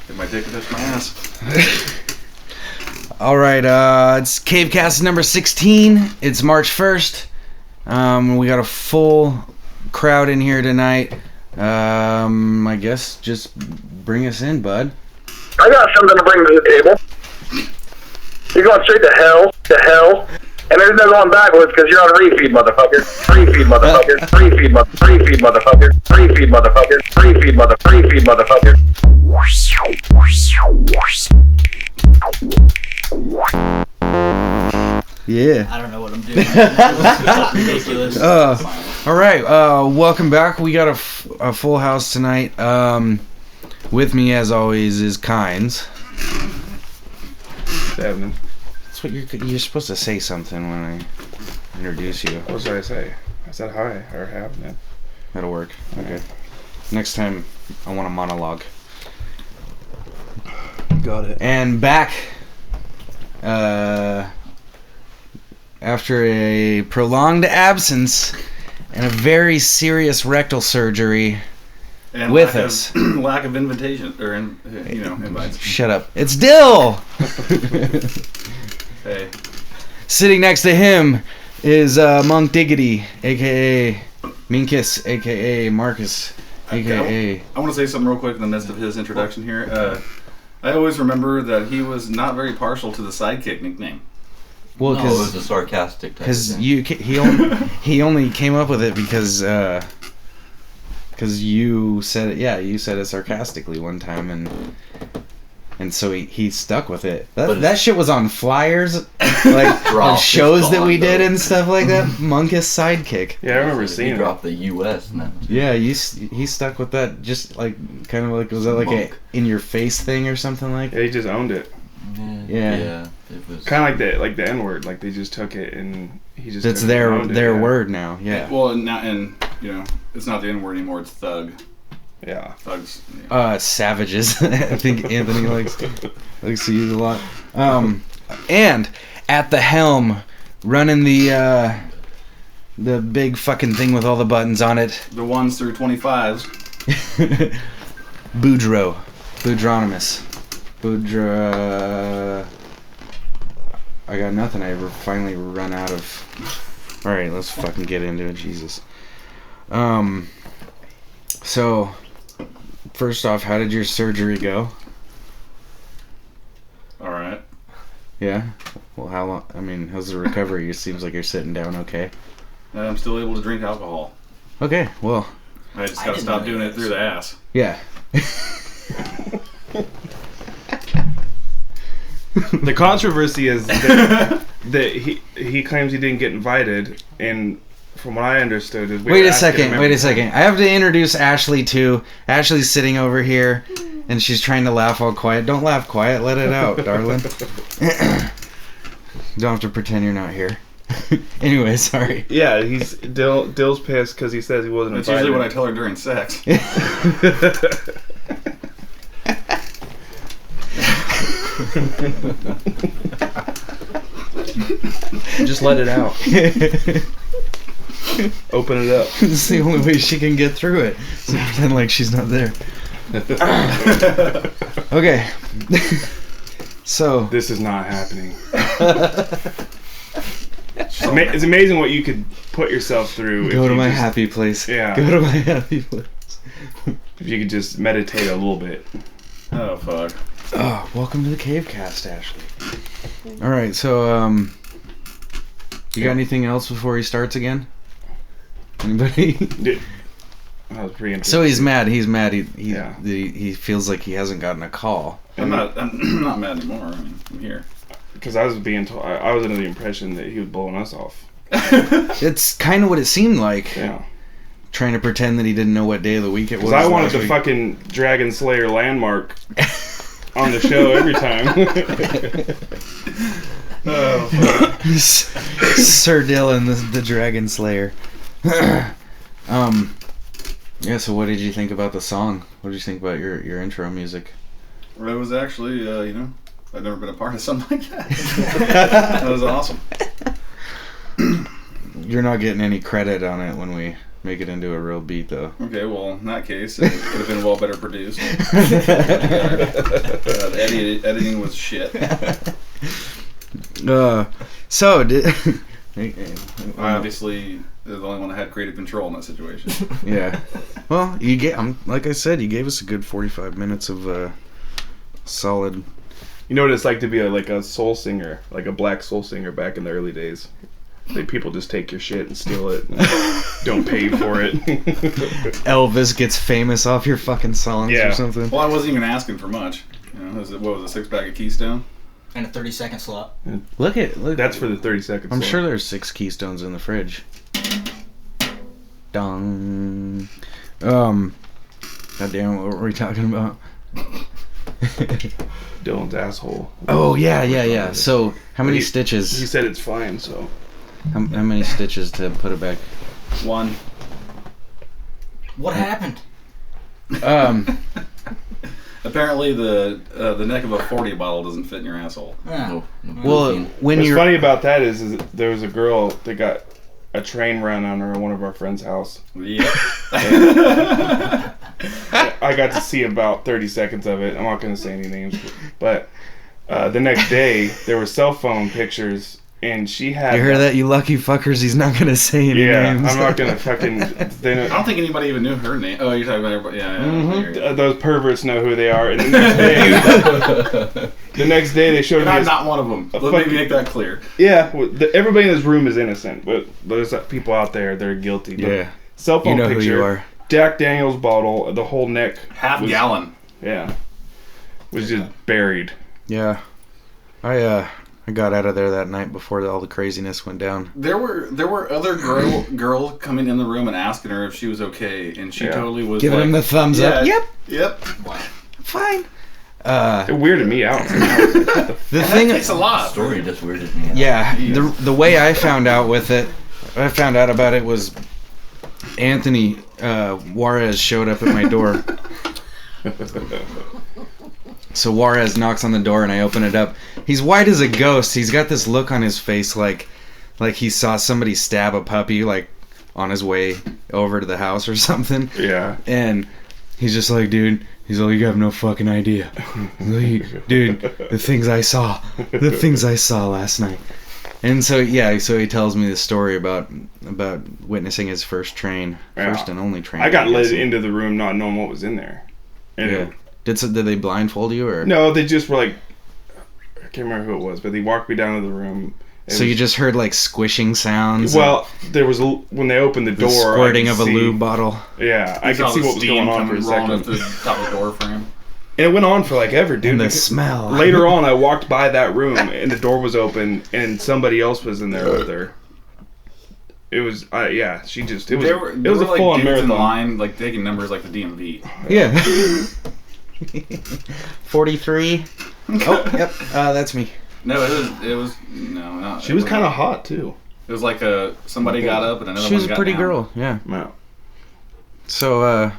Get my dick touch my ass. All right, it's CaveCast number 16. It's March 1st. We got a full crowd in here tonight. I guess just bring us in, bud. I got something to bring to the table. You're going straight to hell, and there's no going backwards because you're on refeed, motherfucker. Refeed, motherfucker. Refeed, motherfucker. Refeed, motherfucker. Refeed, motherfucker. Refeed, motherfucker. Yeah. I don't know what I'm doing. It's ridiculous. All right, welcome back. We got a full house tonight. With me, as always, is Kynes. Devin. That's what you're supposed to say something when I introduce you. What should I say? I said hi, or have, man. That'll work. Okay. Next time, I want a monologue. Got it. And back, after a prolonged absence and a very serious rectal surgery, And with us. Lack of invitation, or invites. Shut up. It's Dill! Hey. Sitting next to him is Monk Diggity, a.k.a. Minkus, a.k.a. Marcus, a.k.a. I want to say something real quick in the midst of his introduction here. I always remember that he was not very partial to the sidekick nickname. Well, No, it was a sarcastic type of thing. he only came up with it because you said it. Yeah, you said it sarcastically one time, and so he stuck with it. That shit was on flyers, like of shows that we did and stuff like that. Monkus sidekick. Yeah, I remember seeing He it. dropped the U.S. now. Yeah, he stuck with that. Just like kind of like, was that like Monk. a in your face thing or something like? Yeah, he just owned it. Yeah. It was Kind of like the N-word. Like they just took it and he just. That's took it and owned their it, word now. Yeah. Well, and it's not the N word anymore. It's thug. Yeah. Thugs. Savages. I think Anthony likes to use a lot. And at the helm, running the big fucking thing with all the buttons on it. The 1s through 25s. Boudronimus. I got nothing. I finally run out of. All right, let's fucking get into it. Jesus. So, first off, how did your surgery go? All right. Yeah. Well, how long? I mean, how's the recovery? It seems like you're sitting down okay. And I'm still able to drink alcohol. Okay. Well. I just gotta stop doing it through the ass. Yeah. The controversy is that he claims he didn't get invited, and from what I understood is Wait a second. I have to introduce Ashley too. Ashley's sitting over here, and she's trying to laugh all quiet. Don't laugh quiet. Let it out, darling. Don't have to pretend you're not here. Anyway, sorry. Yeah, Dill's pissed because he says he wasn't That's invited. usually what I tell her during sex. Just let it out. Open it up. It's the only way she can get through it. So pretend like she's not there. Okay. So This is not happening. It's amazing what you could put yourself through. go if to you my just- happy place. Yeah. Go to my happy place. If you could just meditate a little bit. Oh, fuck. Oh, welcome to the CaveCast, Ashley. All right, so you got anything else before he starts again? Anybody? I was pretty So he's mad. He's mad. Yeah. He feels like he hasn't gotten a call. I'm not mad anymore. I mean, I'm here. Because I was being told, I was under the impression that he was blowing us off. It's kind of what it seemed like. Yeah. Trying to pretend that he didn't know what day of the week it was. Because I wanted last the week. fucking Dragon Slayer landmark on the show every time. Oh, Sir Dylan, the Dragon Slayer. Yeah. So, what did you think about the song? What did you think about your intro music? Well, it was actually, I've never been a part of something like that. That was awesome. You're not getting any credit on it when we make it into a real beat, though. Okay, well, in that case, it could have been well better produced. The editing was shit. So, did... Obviously, the only one that had creative control in that situation. Yeah. Well, like I said, you gave us a good 45 minutes of solid... You know what it's like to be a soul singer, like a black soul singer back in the early days. Like people just take your shit and steal it and don't pay for it. Elvis gets famous off your fucking songs or something. Well, I wasn't even asking for much. You know, what was it, 6-pack of Keystone? And a 30-second slot. Look. That's for the 30 seconds. I'm sure there's 6 Keystones in the fridge. Dong. Goddamn, what were we talking about? Dylan's asshole. Oh, yeah. So, how many stitches? He said it's fine, so. How many stitches to put it back? 1. What happened? Apparently, the neck of a 40 bottle doesn't fit in your asshole. Yeah. Well, when What's you're... funny about that is there was a girl that got a train run on her at one of our friends' house. Yep. I got to see about 30 seconds of it. I'm not going to say any names, but the next day there were cell phone pictures, and she had. You heard that, you lucky fuckers? He's not gonna say any names. I'm not going to fucking. I don't think anybody even knew her name. Oh, you're talking about everybody. Yeah. Mm-hmm. Those perverts know who they are. And the next day they showed me. I'm not one of them. Let me make that clear. Yeah, everybody in this room is innocent, but there's people out there that are guilty. But Yeah. Cell phone You know picture. who you are. Jack Daniels bottle, the whole neck. Half gallon. Yeah. Was just buried. Yeah. I got out of there that night before all the craziness went down. There were other girls coming in the room and asking her if she was okay, and she totally was giving him the thumbs up. Yep. Fine. It weirded me out. The thing It's a lot. The story just weirded me out. Yeah, the way I found out about it was Anthony Juarez showed up at my door. So Juarez knocks on the door and I open it up. He's white as a ghost. He's got this look on his face like he saw somebody stab a puppy like on his way over to the house or something. Yeah. And he's just like, dude, he's like, you have no fucking idea. Dude, the things I saw last night. And so he tells me the story about witnessing his first and only train. I got led into the room not knowing what was in there. And Yeah. Did they blindfold you or? No, they just were like, I can't remember who it was, but they walked me down to the room. So you just heard like squishing sounds. Well, there was when they opened the door, squirting of a lube bottle. Yeah, I could see what was going on for a second. Up the top of the door frame. And it went on for like ever, dude. And the smell. Later on, I walked by that room and the door was open and somebody else was in there with her. It was, she just, it was a like full-on dudes marathon. in line, like taking numbers like the DMV. Yeah. 43. Oh, yep. That's me. No, it was no. She was kind of hot too. It was like somebody got up and another She was one a got pretty down. girl. Yeah. Wow. So,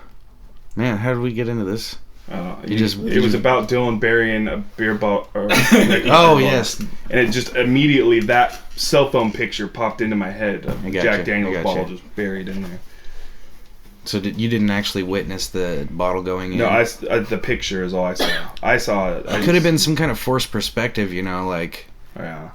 man, how did we get into this? It was about Dylan burying a beer bottle. Oh, yes. And it just immediately, that cell phone picture popped into my head of I gotcha, Jack Daniels I bottle gotcha. just buried in there. So you didn't actually witness the bottle going in? No, the picture is all I saw. I saw it. It could have been some kind of forced perspective, like Yeah.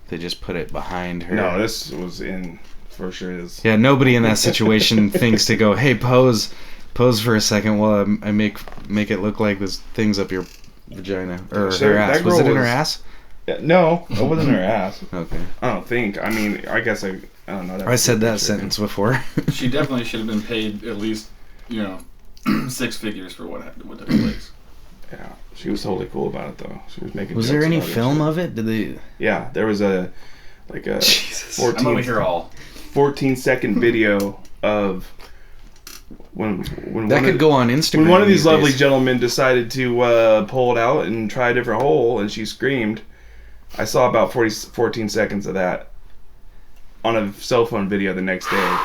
they just put it behind her. No, this was in, for sure. Yeah, nobody in that situation thinks to go, hey, pose for a second while I make it look like there's things up your vagina or Sure, her ass. that Was girl it in her was- ass? Yeah, no, it wasn't her ass. Okay. I don't think. I mean, I guess I don't know. I said that sentence before. She definitely should have been paid at least, 6 figures for what took place. Yeah, she was totally cool about it though. She was making. Was there jokes any about it and film shit. of it? Did they? Yeah, there was a Jesus. I'm over here 14-second video of when That could go on Instagram. when one of these lovely days. gentlemen decided to pull it out and try a different hole, and she screamed. I saw about 14 seconds of that on a cell phone video the next day.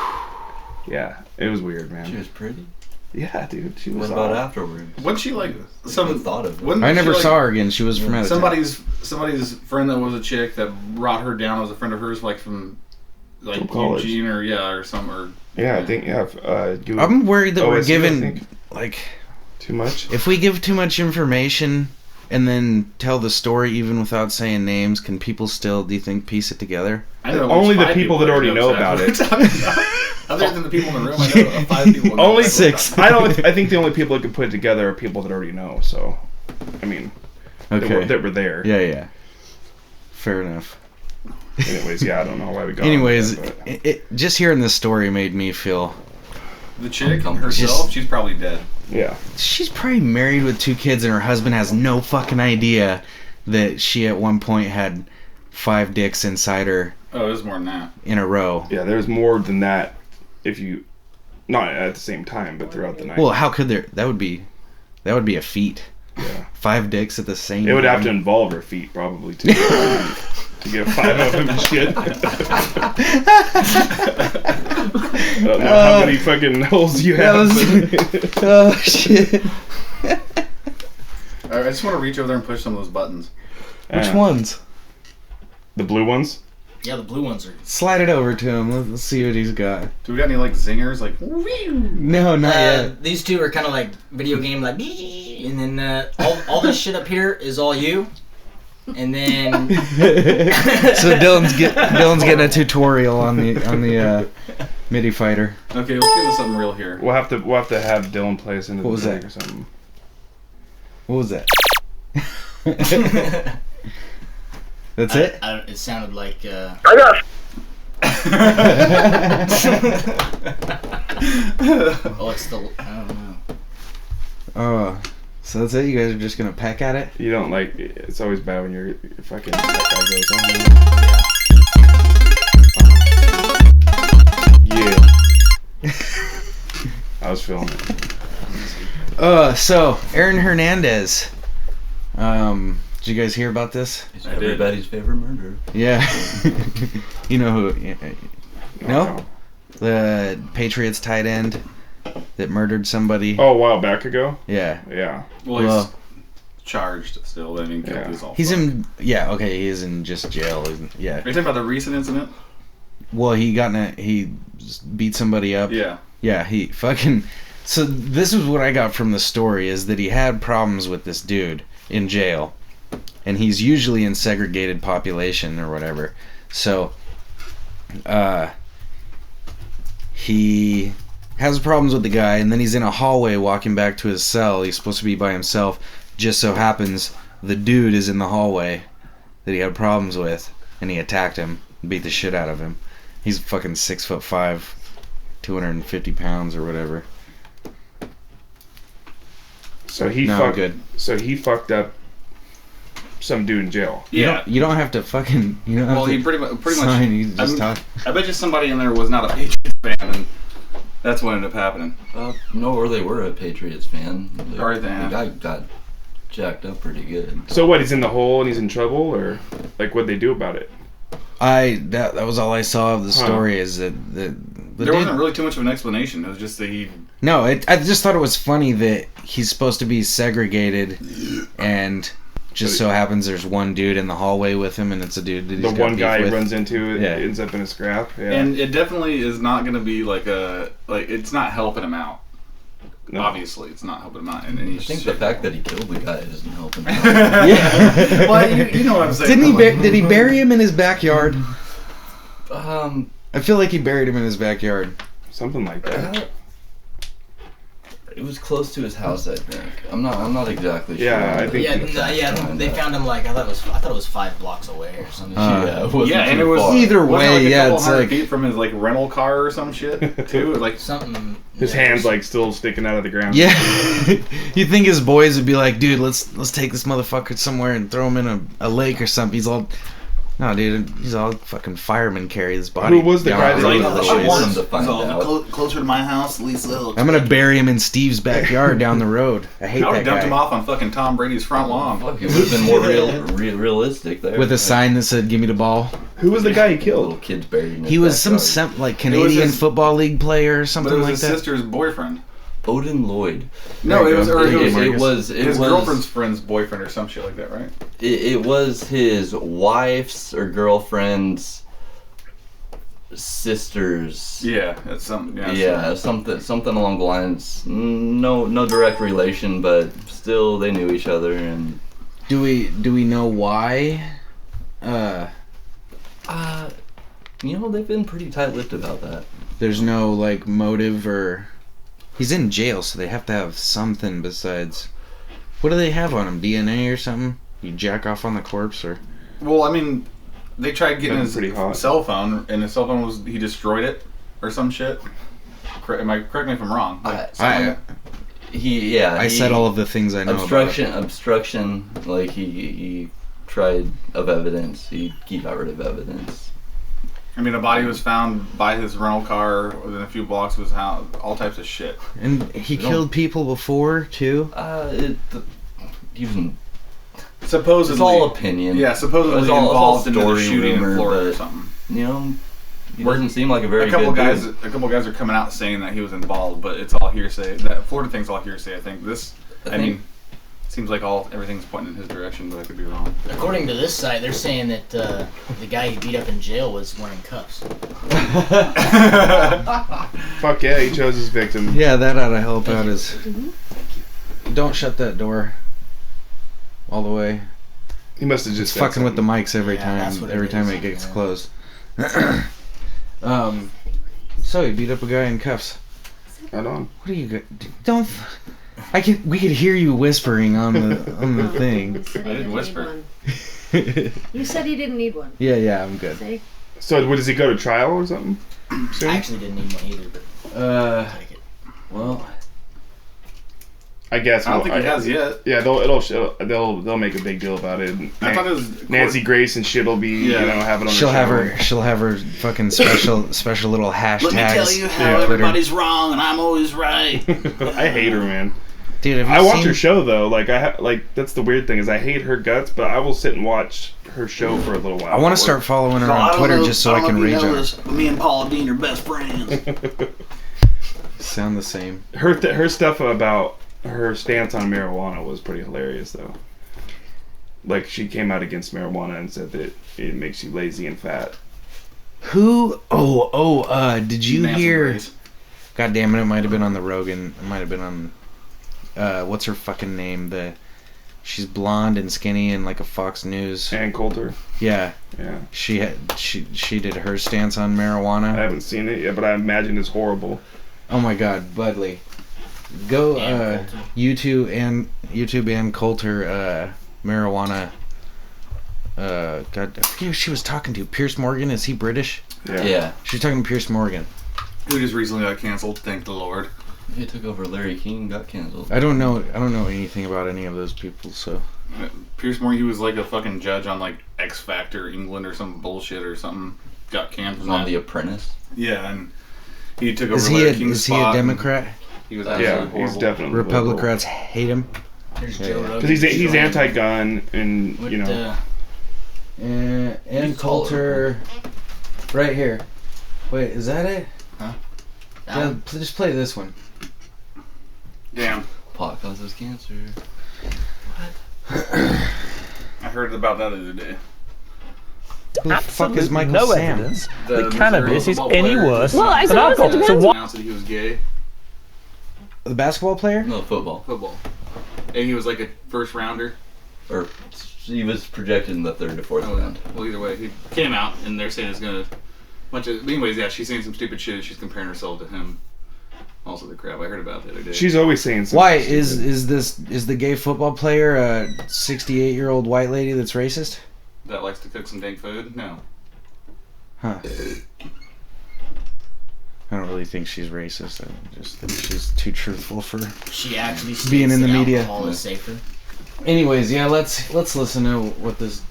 Yeah, it was weird, man. She was pretty. Yeah, dude, she was. What about afterwards? Wasn't she like Some thought of it. wasn't I she, never like, saw her again. She was from out of town. somebody's friend that was a chick that brought her down was a friend of hers, like from From college. Eugene or Yeah, I think I'm worried that we're OSU, I giving think. like Too much. if we give too much information and then tell the story even without saying names, can people still, do you think, piece it together? I know Only the 5 people that already know about it. Other than the people in the room, I know 5 people. know Only exactly what 6. we're talking I think the only people that can put it together are people that already know. So, I mean, that were there. Yeah. Fair enough. Anyways, yeah, I don't know why we got. Anyways, on that, it just hearing this story made me feel about. The chick herself, she's probably dead. but, yeah. she's probably married with 2 kids and her husband has no fucking idea that she at one point had 5 dicks inside her Oh, it was more than that. in a row. Yeah, there's more than that. If you, not at the same time, but throughout the night. Well, how could there? That would be a feat. Yeah. 5 dicks at the same. It would have to time. involve her feet probably too. To get 5 of them and shit. I don't know how many fucking holes you have. but- Oh shit! I just want to reach over there and push some of those buttons. Which Yeah. ones? The blue ones? Yeah, the blue ones are. Slide it over to him. Let's see what he's got. Do we got any like zingers? Like, No, not yet. These 2 are kind of like video game, like, and then all this shit up here is all you, and then So Dylan's getting a tutorial on the MIDI fighter. okay, let's get into something real here. We'll have to have Dylan play us into What the was music that? or something. What was that? That's it. It sounded like. I got Oh, it's the. I don't know. Oh, so that's it. You guys are just gonna peck at it. You don't like. It's always bad when your fucking that guy goes on. Yeah. I was feeling it. So Aaron Hernandez. Did you guys hear about this? He's I did. everybody's favorite murderer. Yeah. You know who? No? The Patriots tight end that murdered somebody. Oh, a while back ago. Yeah. Yeah. Well, he's charged still. I mean, Yeah. is all He's fucked. in. Yeah. Okay. He is in just jail. Yeah. Are you talking about the recent incident? Well, he beat somebody up. Yeah. Yeah. He fucking. So this is what I got from the story is that he had problems with this dude in jail, and he's usually in segregated population or whatever. So, he has problems with the guy, and then he's in a hallway walking back to his cell. He's supposed to be by himself. Just so happens the dude is in the hallway that he had problems with, and he attacked him, beat the shit out of him. He's fucking 6'5", 250 pounds or whatever. So he No, fucked. good. So he fucked up some dude in jail. Yeah. You don't have to fucking. You don't have Well, to he pretty much. sign, you just talk. I bet you somebody in there was not a Patriots fan, and that's what ended up happening. No, or they were a Patriots fan. Or they- The guy got jacked up pretty good. So what? He's in the hole and he's in trouble, or like what'd they do about it? That was all I saw of the story is that the There dude, wasn't really too much of an explanation. It was just that he. No, I just thought it was funny that he's supposed to be segregated, and just so happens there's one dude in the hallway with him, and it's a dude that he's The got one beef guy he with. runs into Yeah. ends up in a scrap. Yeah. And it definitely is not going to be like it's not helping him out. No. Obviously, it's not helping him out. And I think the fact that he killed the guy isn't helping. out. Yeah. Well, you know what I'm saying. Did he bury him in his backyard? Um, I feel like he buried him in his backyard. Something like that. it was close to his house, I think. I'm not exactly sure. Yeah, I think- They found him like I thought it was 5 blocks away or something. Yeah, it wasn't Yeah, and too it was far. Either wasn't way, like a yeah, couple it's hundred like- feet from his like rental car or some shit too. Like Something. His yeah, hands like still sticking out of the ground. Yeah. You think his boys would be like, dude, let's take this motherfucker somewhere and throw him in a lake or something. He's all, no, dude, he's all fucking fireman carry his body. Who was the down guy the that- road Like, a little I ways. want him to find out. closer to my house, at least little. I'm gonna bury him in Steve's backyard down the road. I hate I would that have dumped him guy. off on fucking Tom Brady's front lawn. Fuck, it would have been more realistic there. With a sign that said, "Give me the ball." Who was the guy he Little killed? kids buried in his He was some backyard. like Canadian his- Football League player or But something it was like his that. sister's boyfriend. Odin Lloyd. No, There it you was, go. or it was It was his girlfriend's friend's boyfriend or some shit like that, right? It was his wife's or girlfriend's sisters. Yeah, that's something. Yeah, something along the lines. No direct relation, but still they knew each other. And Do we know why? they've been pretty tight-lipped about that. There's no like motive or. He's in jail, so they have to have something besides. What do they have on him? DNA or something? You jack off on the corpse or? Well, I mean, they tried getting his pretty hot. cell phone, and his cell phone he destroyed it or some shit. Correct me if I'm wrong. I He said all of the things I know obstruction. Like he tried of evidence. He got rid of evidence. I mean, a body was found by his rental car within a few blocks of his house. All types of shit. And he killed people before too. Supposedly, it's all opinion. Yeah, supposedly it's all involved in the story, shooting rumor, in Florida or but, something. He doesn't seem like a very a couple good guys. dude. A couple guys are coming out saying that he was involved, but it's all hearsay. That Florida thing's all hearsay. I think I mean, seems like everything's pointing in his direction, but I could be wrong. According to this site, they're saying that the guy he beat up in jail was wearing cuffs. Fuck yeah, he chose his victim. Yeah, that ought to help out. Don't shut that door all the way. He must have just It's fucking with the mics every that's what time is, it gets yeah. closed. So he beat up a guy in cuffs. Right on. What are you don't? We could hear you whispering on the thing. I didn't whisper. You said he didn't need one. Yeah, I'm good. See? So, does he go to trial or something? Soon? I actually didn't need one either, but I'll take it. Well, I guess. I don't think he has yet. Yeah, they'll make a big deal about it. I thought it was Nancy Grace and shit will be have it on. she'll the show. have her fucking special little hashtags. Let me tell you how on Twitter. everybody's wrong and I'm always right. I hate her, man. Dude, have you I watch seen- her show though. Like that's the weird thing is I hate her guts, but I will sit and watch her show for a little while. I want to start following her on Twitter just so I can rage on her. Me and Paula Dean are best friends. Sound the same. Her stuff about her stance on marijuana was pretty hilarious though. Like she came out against marijuana and said that it makes you lazy and fat. Who? Did you Nancy hear? Grace. God damn it! It might have been on the Rogan. It might have been on. What's her fucking name? She's blonde and skinny and like a Fox News. Ann Coulter. Yeah. Yeah. She did her stance on I marijuana. haven't seen it yet, but I imagine it's horrible. Oh my God, Budley. Go Ann Coulter. YouTube and Coulter marijuana. God, I forget who she was talking to. Pierce Morgan. Is he British? Yeah. She's talking to Pierce Morgan. Who just recently got canceled? Thank the Lord. He took over Larry King, got canceled. I don't know anything about any of those people. So Pierce Morgan, he was like a fucking judge on like X Factor England or some bullshit or something. Got canned from On that. The Apprentice. Yeah, and he took over is he Larry a King's spot. Democrat? He was Yeah, absolutely he's horrible. definitely Republicans hate him. There's Yeah. Joe Rogan. because he's anti-gun and What, you know. And You call it Coulter, right here. Wait, is that it? That Yeah, one? just play this one. Damn, Pot causes cancer. I heard about that the other day. Who the fuck is Michael no Sam? evidence The that cannabis is Missouri any football worse player. Well, I than suppose it alcohol. depends So why? Announced that he was gay. The basketball player? No, football. Football. And he was like a first rounder. Or he was projected in the third to fourth Oh, round. well, either way, he came out and they're saying it's gonna. Anyways, yeah, she's saying some stupid shit. And she's comparing herself to him. Also, the crap I heard about the other day. She's always saying something. Why stupid. is the gay football player a 68-year-old white lady that's racist? That likes to cook some dank food? No. Huh. I don't really think she's racist. I just think she's too truthful for. She actually states Being in the that media. alcohol is safer. Anyways, yeah, let's listen to what this.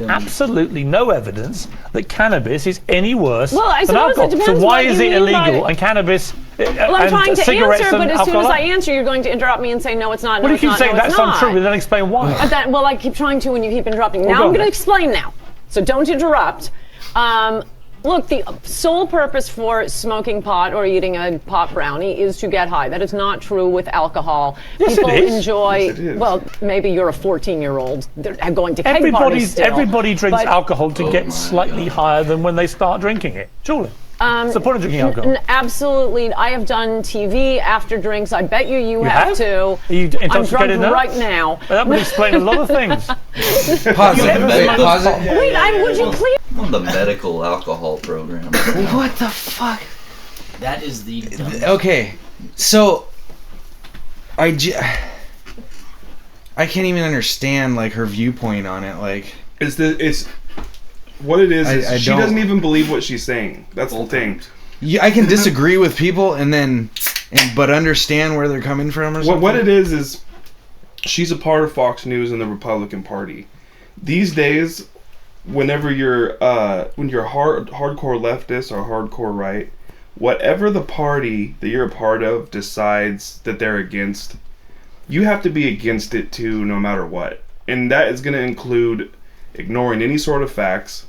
Absolutely no evidence that cannabis is any worse Well, I than suppose it alcohol. depends So why what is you it mean by illegal it. and cannabis Well, I'm and trying to cigarettes answer, and but as soon alcohol? as I answer, you're going to interrupt me and say, no, it's not, no, What do you it's keep not, saying no, that's it's not true? not. But then explain why. Well, I keep trying to when you keep interrupting. Well, Now go I'm going on. to explain now. So don't interrupt. Look, the sole purpose for smoking pot or eating a pot brownie is to get high. That is not true with alcohol. Yes, People it is. enjoy. Yes, it is. Well, maybe you're a 14-year-old. They're going to keg parties still. Everybody drinks but- alcohol to get slightly higher than when they start drinking it. Surely. What's the point of drinking alcohol? Absolutely. I have done TV after drinks. I bet you have too. Are you I'm drunk intoxicated now? right now. That would explain a lot of things. Pause it. Wait, pause it. Wait, would you please? On the medical alcohol program. What the fuck? That is the dumbest. Okay, so I can't even understand like her viewpoint on it. Like, It's what it is. I She doesn't even believe what she's saying. That's the thing. I can disagree with people but understand where they're coming from or something. What it is she's a part of Fox News and the Republican Party. These days, whenever you're hardcore leftist or hardcore right, whatever the party that you're a part of decides that they're against, you have to be against it too, no matter what. And that is going to include ignoring any sort of facts,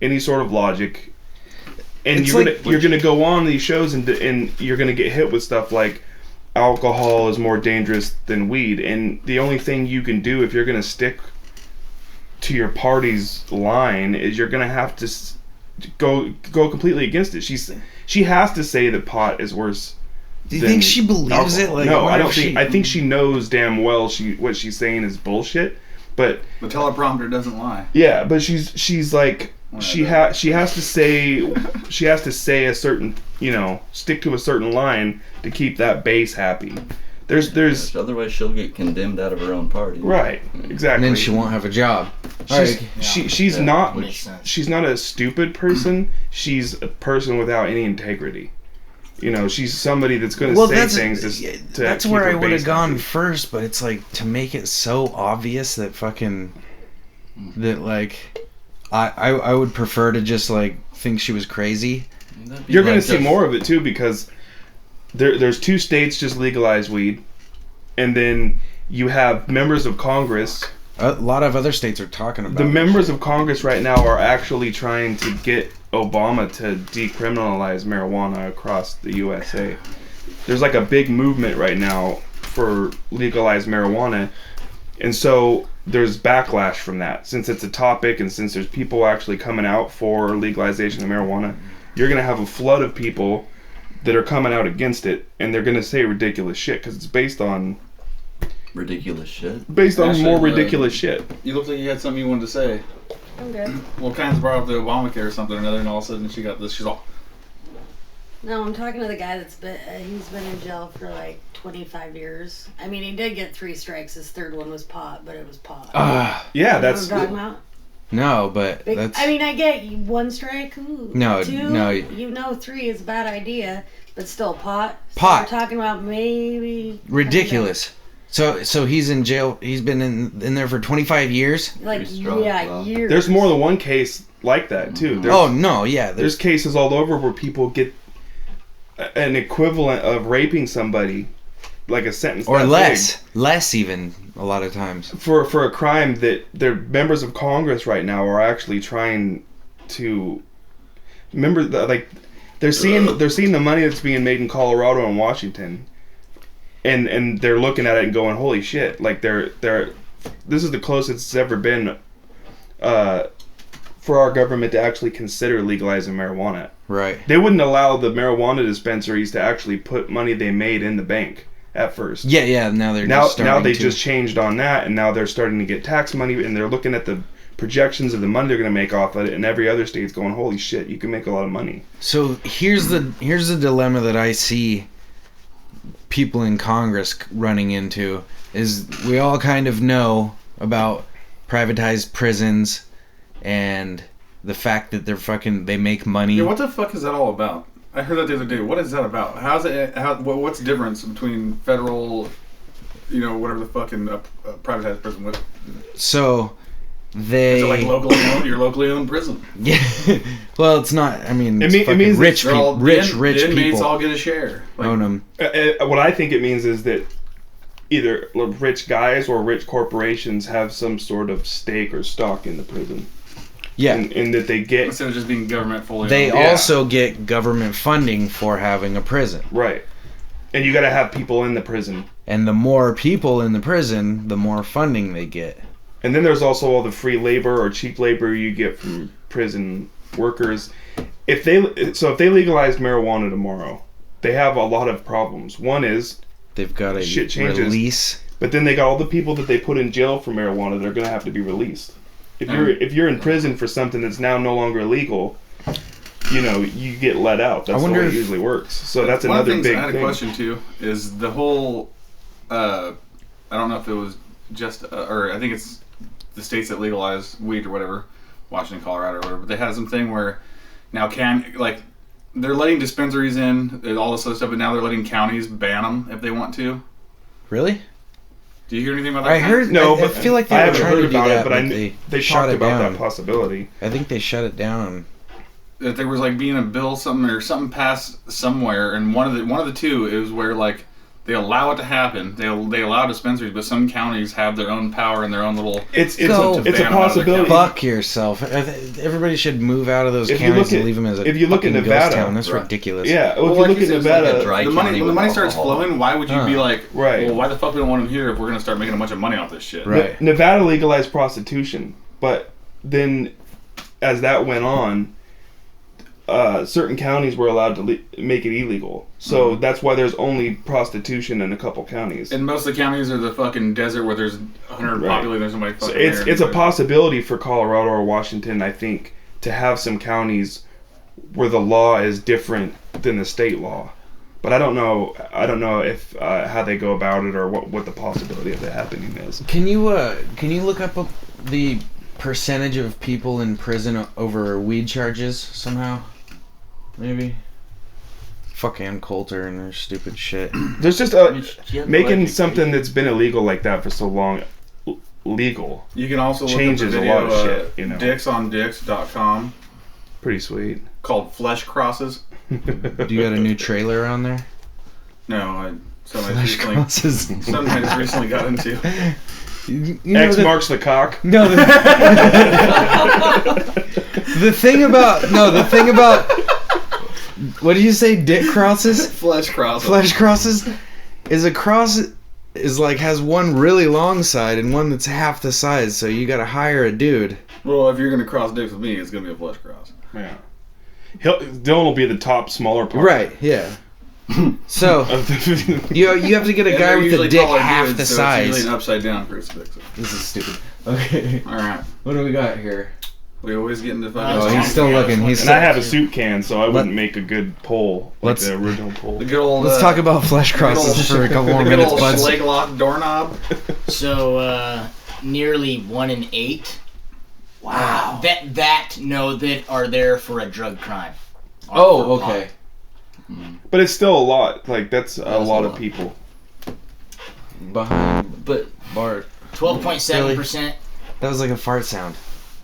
any sort of logic. And you're gonna go on these shows and you're gonna get hit with stuff like alcohol is more dangerous than weed, and the only thing you can do if you're gonna stick to your party's line is you're gonna have to go completely against it. She has to say that pot is worse. Do you think she believes it? Like, no, I don't think. I think she knows damn well what she's saying is bullshit. But The teleprompter doesn't lie. yeah, but she's like. She has to say a certain, stick to a certain line to keep that base happy. There's Otherwise, she'll get condemned out of her own party. right, exactly. And then she won't have a job. She's Yeah, not makes sense. she's not a stupid person. She's a person without any integrity. She's somebody that's going to say things to that's keep where her I would have base gone happy. first, but it's like to make it so obvious that I would prefer to just like think she was crazy. You're going to Like see just- more of it too, because there's 2 states just legalized weed, and then you have members of Congress. A lot of other states are talking about The it. members of Congress right now are actually trying to get Obama to decriminalize marijuana across the USA. There's like a big movement right now for legalized marijuana, and so there's backlash from that. Since it's a topic and since there's people actually coming out for legalization of marijuana, you're going to have a flood of people that are coming out against it, and they're going to say ridiculous shit because it's based on Ridiculous shit. Actually, more ridiculous shit. You looked like you had something you wanted to say. I'm good. Well, Kyle's brought up the Obamacare or something or another, and all of a sudden she got this. She's all, No, I'm talking to the guy that's he's been in jail for like 25 years. I mean, he did get 3 strikes. His third one was pot, but it was pot. Yeah, You know that's what I'm talking about? No, but that's I mean, I get 1 strike. Ooh. No, 2, no. 3 is a bad idea, but still pot. So Pot. we're talking about maybe ridiculous. So he's in jail. He's been in there for 25 years. Like Pretty strong, wow. years. there's more than one case like that too. There's, Oh no, yeah. there's cases all over where people get an equivalent of raping somebody, like a sentence or that less even a lot of times. big, for a crime that their members of Congress right now are actually trying to remember that, like they're seeing the money that's being made in Colorado and Washington, and they're looking at it and going, holy shit, like they're this is the closest it's ever been for our government to actually consider legalizing marijuana. Right. They wouldn't allow the marijuana dispensaries to actually put money they made in the bank at first. Yeah. Now they're Now just starting they to. just changed on that, and now they're starting to get tax money, and they're looking at the projections of the money they're going to make off of it, and every other state's going, holy shit, you can make a lot of money. So here's the dilemma that I see people in Congress running into is we all kind of know about privatized prisons and the fact that they make money. yeah, what the fuck is that all about? I heard that the other day. What is that about? What's the difference between federal, whatever the fucking privatized prison with? So Is they it like locally owned? Your locally owned prison. yeah. Well, it's not. I mean, It it's fucking means rich They're all, people. Rich the inmates people all get a share. Like, own them. What I think it means is that either rich guys or rich corporations have some sort of stake or stock in the prison. Yeah. And that they get... Instead of just being government fully They owned. also get government funding for having a prison. Right. And you got to have people in the prison. And the more people in the prison, the more funding they get. And then there's also all the free labor or cheap labor you get from prison workers. If they legalize marijuana tomorrow, they have a lot of problems. One is they've got to shit changes. Release. But then they got all the people that they put in jail for marijuana. They're going to have to be released. If you're in prison for something that's now no longer illegal, you get let out. That's the way it usually works. So that's another big thing. I had a question too. Is the whole? I don't know if it was just, or I think it's the states that legalize weed or whatever, Washington, Colorado, or whatever. But they had something where now they're letting dispensaries in and all this other stuff, but now they're letting counties ban them if they want to. Really? Do you hear anything about that? I heard. No, I feel like they were trying to do that, but they talked about that possibility. I think they shut it down. That there was being a bill, something passed somewhere, and one of the two is where they allow it to happen. They allow dispensaries, but some counties have their own power and their own little. It's a possibility. Fuck yourself. Everybody should move out of those counties and leave them as a fucking ghost town. That's ridiculous. Yeah, if you look at Nevada, when the money starts flowing, why would you be right? Well, why the fuck we don't want them here if we're gonna start making a bunch of money off this shit? Right. Nevada legalized prostitution, but then as that went on, certain counties were allowed to make it illegal. So that's why there's only prostitution in a couple counties. And most of the counties are the fucking desert where there's 100 populated. There's somebody fucking there. It's a possibility for Colorado or Washington, I think, to have some counties where the law is different than the state law. But I don't know if how they go about it or what the possibility of it happening is. Can you look up the percentage of people in prison over weed charges somehow? Maybe. Fuck Ann Coulter and her stupid shit. There's just making something that's been illegal like that for so long legal. You can also changes look up a lot of shit. Dicksondicks.com. Pretty sweet. Called Flesh Crosses. Do you got a new trailer on there? No, something I just recently got into. X marks the cock. No, the thing about what do you say? Dick crosses? Flesh crosses. Flesh crosses is a cross is has one really long side and one that's half the size. So you got to hire a dude. Well, if you're gonna cross dicks with me, it's gonna be a flesh cross. Yeah. Dylan will be the top smaller part. Right. Yeah. So you have to get a guy with a dick half the size. It's usually an upside down crucifix. This is stupid. Okay. All right. What do we got here? We always get into fucking. Oh, he's still looking. I have a soup can, so I wouldn't make a good poll like the original poll. The good old. Let's talk about flesh crosses for a couple more minutes, buds. Schleg lock doorknob. So nearly 1 in 8. Wow. That are there for a drug crime. Oh, okay. But it's still a lot. That's a lot of people. Behind Bart. 12.7%. That was like a fart sound.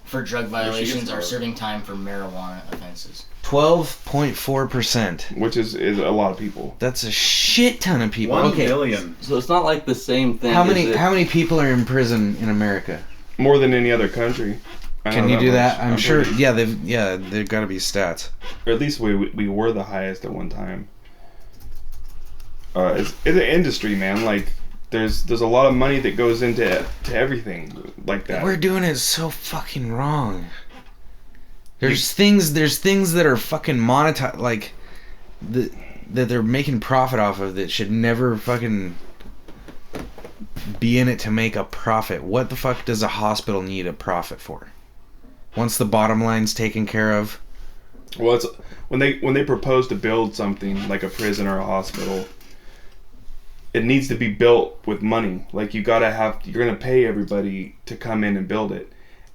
For drug violations are serving time for marijuana offenses. 12.4%. Which is a lot of people. That's a shit ton of people. 1 million. So it's not like the same thing. How many people are in prison in America? More than any other country. Can you do that? I'm sure. Yeah, they've got to be stats. Or at least we were the highest at one time. It's an industry, man. There's a lot of money that goes into everything like that. We're doing it so fucking wrong. There's things that are fucking monetized, that they're making profit off of that should never fucking be in it to make a profit. What the fuck does a hospital need a profit for? Once the bottom line's taken care of. Well, it's when they propose to build something like a prison or a hospital. It needs to be built with money. You're gonna pay everybody to come in and build it,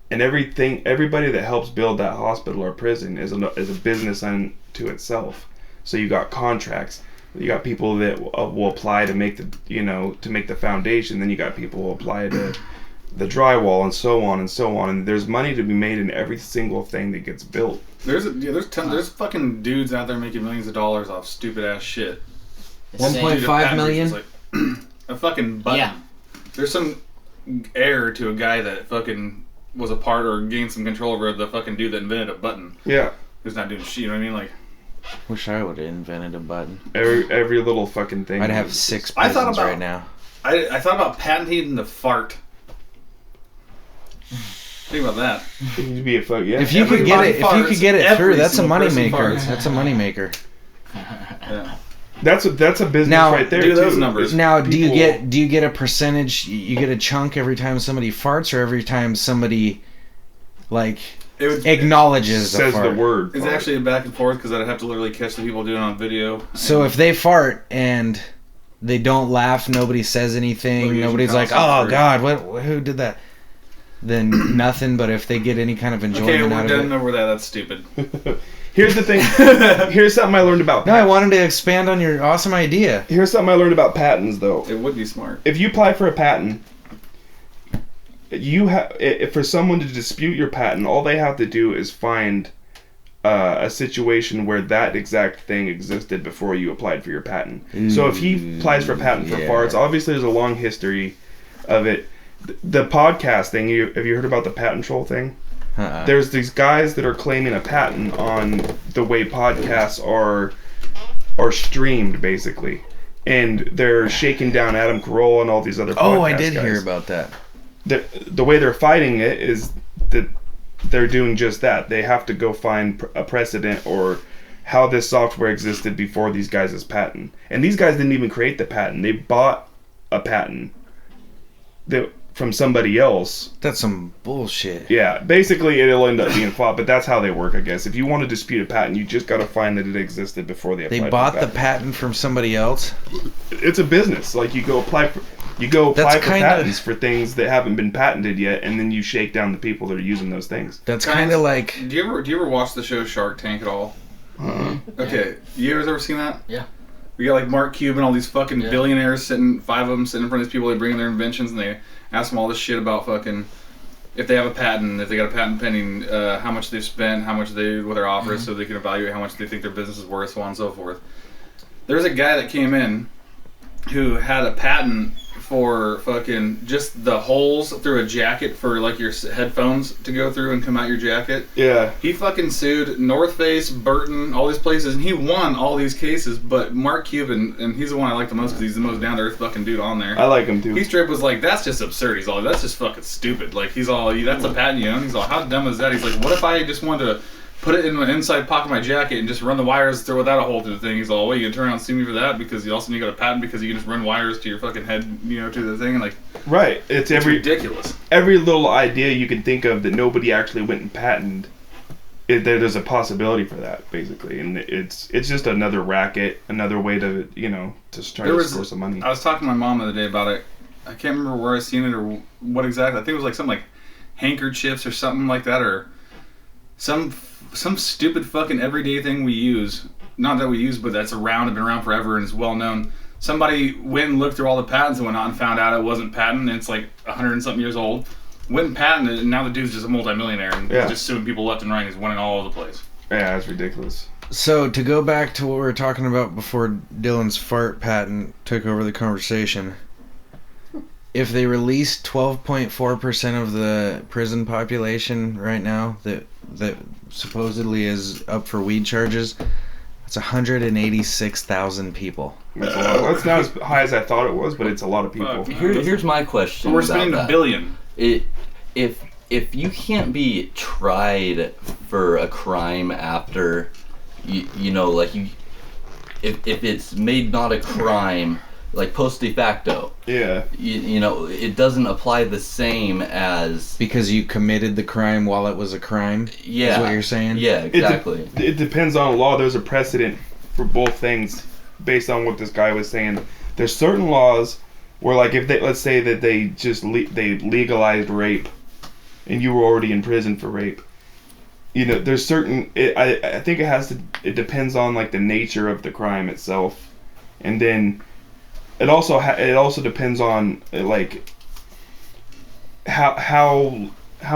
and everybody that helps build that hospital or prison is a business unto itself. So you got contracts, you got people that will apply to make the foundation. Then you got people who apply to the drywall and so on and so on. And there's money to be made in every single thing that gets built. There's fucking dudes out there making millions of dollars off stupid ass shit. 1.5 million. A fucking button. Yeah. There's some heir to a guy that fucking was a part or gained some control over the fucking dude that invented a button. Yeah. Who's not doing shit, you know what I mean? Like, Wish I would have invented a button. Every little fucking thing. I'd have 6 I thought prisons about- right now. I thought about patenting the fart. Think about that. It'd be a fuck, yeah. If you could get it, Everybody if you could get it farts. through, Every that's a single person moneymaker. farts. That's a moneymaker. Yeah. That's a business Now, right there. do those too. numbers. Now, do you People- get a percentage? You get a chunk every time somebody farts, or every time somebody like It would, acknowledges a says fart? the word? It's fart. actually a back and forth because I'd have to literally catch the people doing it on video. So if they fart and they don't laugh, nobody says anything, Well, nobody's usually like, counts "Oh for- God, who did that?" Then nothing. But if they get any kind of enjoyment Okay, we're out of done it, over that. That's stupid. Here's the thing. Here's something I learned about. no, I wanted to expand on your awesome idea. Here's something I learned about patents, though. It would be smart. If you apply for a patent, you have for someone to dispute your patent, all they have to do is find a situation where that exact thing existed before you applied for your patent. So if he applies for a patent for Yeah. farts, obviously there's a long history of it. The podcast thing, have you heard about the patent troll thing? There's these guys that are claiming a patent on the way podcasts are streamed, basically, and they're shaking down Adam Carolla and all these other. Oh, I podcast did guys. hear about that. The way they're fighting it is that they're doing just that. They have to go find a precedent or how this software existed before these guys' patent. And these guys didn't even create the patent. They bought a patent from somebody else. That's some bullshit. Yeah, basically it'll end up being fought, but that's how they work, I guess. If you want to dispute a patent, you just got to find that it existed before they applied They bought for the patent from somebody else. It's a business. Like you go apply for That's kinda- patents for things that haven't been patented yet, and then you shake down the people that are using those things. That's Guys, kind of like Do you ever watch the show Shark Tank at all? Okay, you guys ever seen that? Yeah. We got like Mark Cuban, all these fucking Yeah. billionaires sitting, 5 of them sitting in front of these people. They bring in their inventions and they ask them all this shit about fucking if they have a patent, if they got a patent pending, how much they've spent, how much what their offer is, so they can evaluate how much they think their business is worth, so on and so forth. There's a guy that came in who had a patent for fucking just the holes through a jacket for like your headphones to go through and come out your jacket. Yeah. He fucking sued North Face, Burton, all these places, and he won all these cases. But Mark Cuban, and he's the one I like the most because he's the most down to earth fucking dude on there. I like him too. He straight was like, "That's just absurd." He's all, "That's just fucking stupid." Like he's all, "That's a patent, you know?" And he's all, "How dumb is that?" He's like, "What if I just wanted to put it in the inside pocket of my jacket and just run the wires through without a hole through the thing?" He's all, "Wait, you can turn around and sue me for that because you also need to got a patent because you can just run wires to your fucking head, you know, to the thing." And like, Right. It's ridiculous. every little idea you can think of that nobody actually went and patented. There's a possibility for that, basically, and it's just another racket, another way to to try to score some money. I was talking to my mom the other day about it. I can't remember where I seen it or what exactly. I think it was like something like handkerchiefs or something like that, or some stupid fucking everyday thing we use. Not that we use, but that's around and been around forever and is well known. Somebody went and looked through all the patents and whatnot and found out it wasn't patent, and it's like 100 and something years old. Went and patented it, and now the dude's just a multimillionaire and just suing people left and right. He's winning all over the place. Yeah, that's ridiculous. So to go back to what we were talking about before Dylan's fart patent took over the conversation, if they release 12.4% of the prison population right now that supposedly is up for weed charges, that's 186,000 people. That's a lot. That's not as high as I thought it was, but it's a lot of people. Here's my question. But we're about spending that. $1 billion. If you can't be tried for a crime after if it's made not a crime, like post de facto, Yeah. it doesn't apply the same as Because you committed the crime while it was a crime? yeah. Is what you're saying? Yeah, exactly. It depends on law. There's a precedent for both things based on what this guy was saying. There's certain laws where, like, if let's say that they just they legalized rape, and you were already in prison for rape. There's certain. I think it depends on like the nature of the crime itself, and then it also depends on like how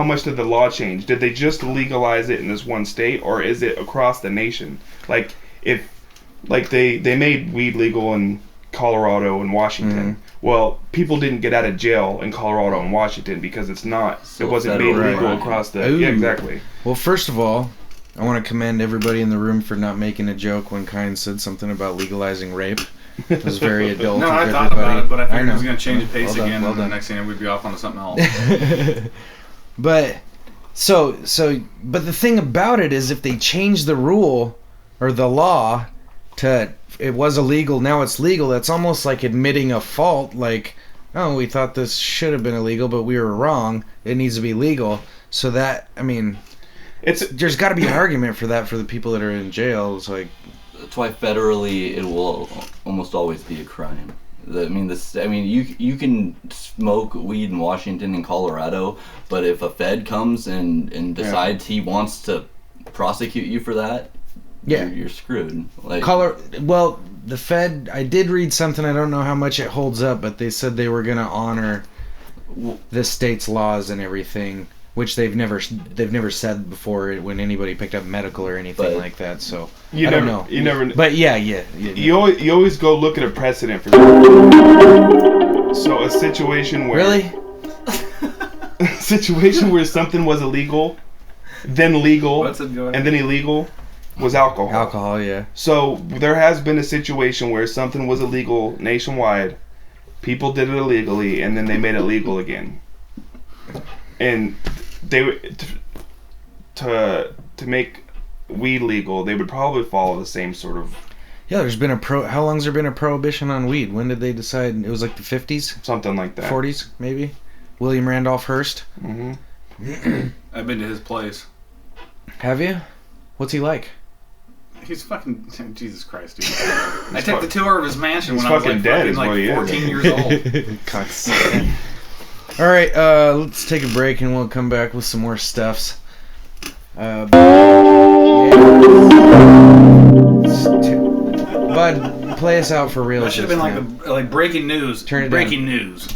much did the law change? Did they just legalize it in this one state, or is it across the nation? Like if they made weed legal in Colorado and Washington. Well, people didn't get out of jail in Colorado and Washington because it wasn't made federal, legal right. across the. Ooh. Yeah, exactly. Well, first of all, I want to commend everybody in the room for not making a joke when Kyne said something about legalizing rape. It was very adult. No, of I thought everybody. about it, but I figured know. it was going to change the pace Well done, again, well and the done. next thing we'd be off onto something else. But but the thing about it is, if they change the rule or the law to it was illegal, now it's legal, that's almost like admitting a fault. Like, oh, we thought this should have been illegal, but we were wrong. It needs to be legal. So that, I mean, there's got to be an argument for that for the people that are in jail. It's like, That's why federally it will almost always be a crime. You can smoke weed in Washington and Colorado, but if a Fed comes and decides he wants to prosecute you for that, you're screwed. Like, well, the Fed, I did read something, I don't know how much it holds up, but they said they were going to honor the state's laws and everything, which they've never said before when anybody picked up medical or anything like that. So I don't know. You never. But yeah. You always go look at a precedent for. So a situation where Really? a situation where something was illegal, then legal, What's it going? and then illegal was alcohol. Alcohol, yeah. So there has been a situation where something was illegal nationwide, people did it illegally, and then they made it legal again. And they to make weed legal, they would probably follow the same sort of Yeah, there's been how long's there been a prohibition on weed? When did they decide? It was like the 50s? something like that. 40s, maybe? William Randolph Hearst? Mm-hmm. I've been to his place. Have you? What's he like? He's fucking Jesus Christ, dude. I took the tour of his mansion He's when I was fucking like, dead is fucking, what he like is. 14 years old. Cocksucker. All right, let's take a break and we'll come back with some more stuffs. Bud, play us out for real. That should have been like breaking news. Turn it breaking down. news.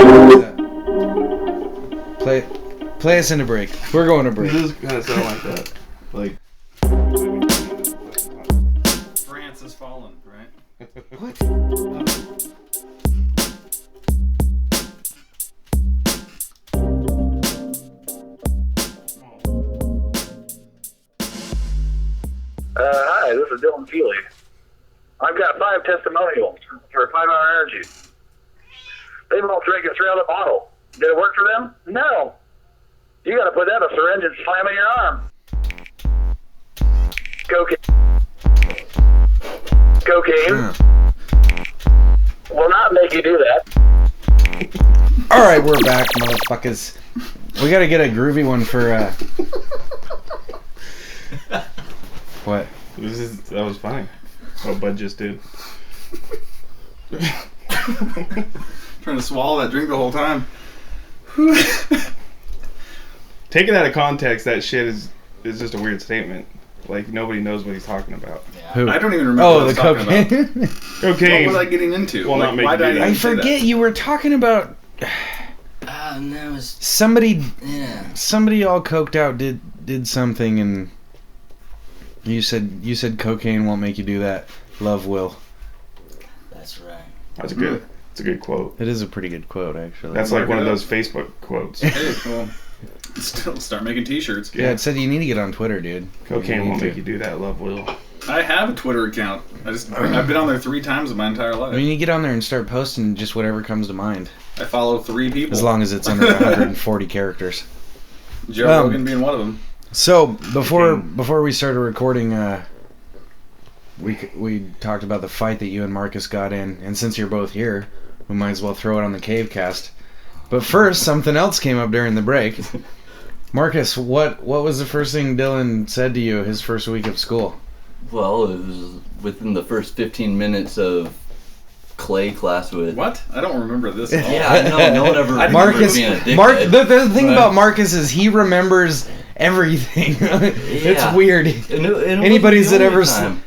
Play us into break. We're going to break. This kind of sound like that. Like. France has fallen, right? What? Hi, this is Dylan Feely. I've got 5 testimonials for 5 Hour Energy. They've all drinking straight out of the bottle. Did it work for them? No. You gotta put that in a syringe and slam it in your arm. Cocaine will not make you do that. All right, we're back, motherfuckers. We gotta get a groovy one for. What? That was funny. What Bud just did. Trying to swallow that drink the whole time. Taken out of context, that shit is just a weird statement. Like, nobody knows what he's talking about. Who? I don't even remember Oh, what I was the talking about. cocaine. Cocaine. What was I getting into? Will not make why you did do that. I I even say forget you were talking about No, it's, somebody. yeah. Somebody all coked out did something, and you said cocaine won't make you do that. Love will. That's right. That's a good. It's a good quote. It is a pretty good quote, actually. That's like Mark one it of up. those Facebook quotes. Hey, well, still start making T-shirts. Yeah, it said you need to get on Twitter, dude. Cocaine You won't need make to. you do that. Love will. I have a Twitter account. I've been on there 3 times in my entire life. I mean, you get on there and start posting just whatever comes to mind, I follow 3 people. as long as it's under 140 characters. Joe Rogan being one of them. So before we started recording, we talked about the fight that you and Marcus got in, and since you're both here, we might as well throw it on the CaveCast. But first, something else came up during the break. Marcus, what was the first thing Dylan said to you his first week of school? Well, it was within the first 15 minutes of clay class with. What? I don't remember this at all. Yeah, I know. No one ever remembers Marcus, being a dickhead. the thing but- about Marcus is he remembers everything. It's Yeah. weird. And it Anybody's wasn't that the ever. only time.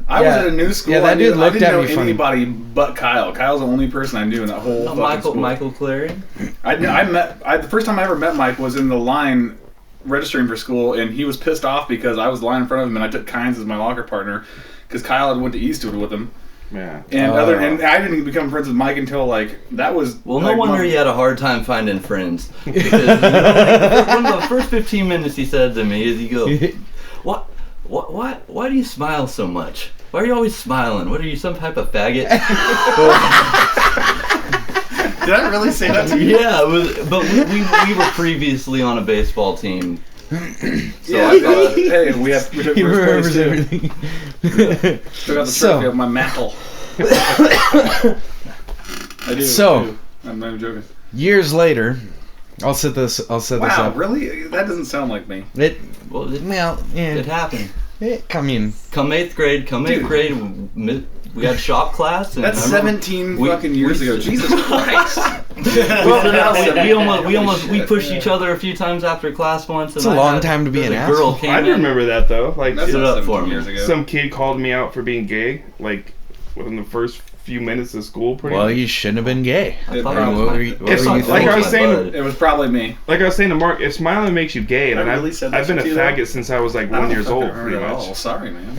I was at a new school. Yeah, that dude looked I didn't at know me funny. anybody but Kyle. Kyle's the only person I knew in that whole fucking school. Michael Clary. The first time I ever met Mike was in the line registering for school, and he was pissed off because I was the line in front of him and I took Kynes as my locker partner because Kyle had went to Eastwood with him. Yeah. And and I didn't become friends with Mike until like that was. Well, like, no wonder he had a hard time finding friends. Because like, one of the first 15 minutes he said to me is, he goes, why do you smile so much? Why are you always smiling? What are you, some type of faggot? Did I really say that to you? Yeah, but we were previously on a baseball team. So Yeah, I thought, hey, we took He first place remembers too. everything. Took out the So- trophy of my mantle. I do. So- too. I'm not even joking. Years later, I'll set this Wow, up. really? That doesn't sound like me. It well, it yeah. happened. I mean, Come 8th grade, we had shop class. And That's remember 17 we- fucking years we- ago. Jesus Christ. we pushed each other a few times after class once. It's a long time to be an a girl asshole. came I in. remember that though. Like That's Sit not up for 17 me. years ago. some kid called me out for being gay. Like within the first few minutes of school. Pretty well, much. you shouldn't have been gay. It thought probably- What were you It's like thinking? I was saying- It was probably me. Like I was saying to Mark, if smiling makes you gay, then I really said that I've been a shit to you, faggot though? since I was like I 1 don't years fucking old, remember pretty at much. all. Sorry, man.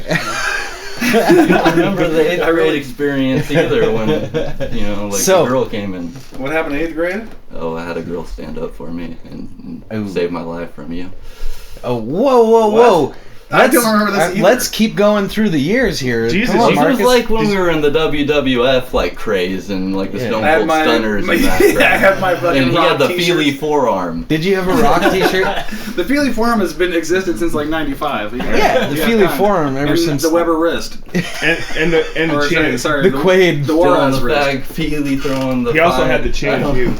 I don't remember the 8th I really- grade experience either when, like So- the girl came in. What happened in 8th grade? Oh, I had a girl stand up for me and Ooh. save my life from you. Oh, whoa! I don't remember this either. Let's keep going through the years here. Jesus, Come on, you It was Marcus. like when we were in the WWF like craze and like the Yeah. Stone I had Cold my, Stunners my and that yeah, I crap. had my fucking And he rock had the t-shirts. Feely forearm. Did you have a rock T-shirt? The Feely Forum has been existed since like '95. Yeah, the Feely Forum ever and since the Weber wrist. And the Or, chin. sorry, the Quaid. the Throwing Juarez the wrist. bag, Feely throwing the He also fire. had the I chin don't- too.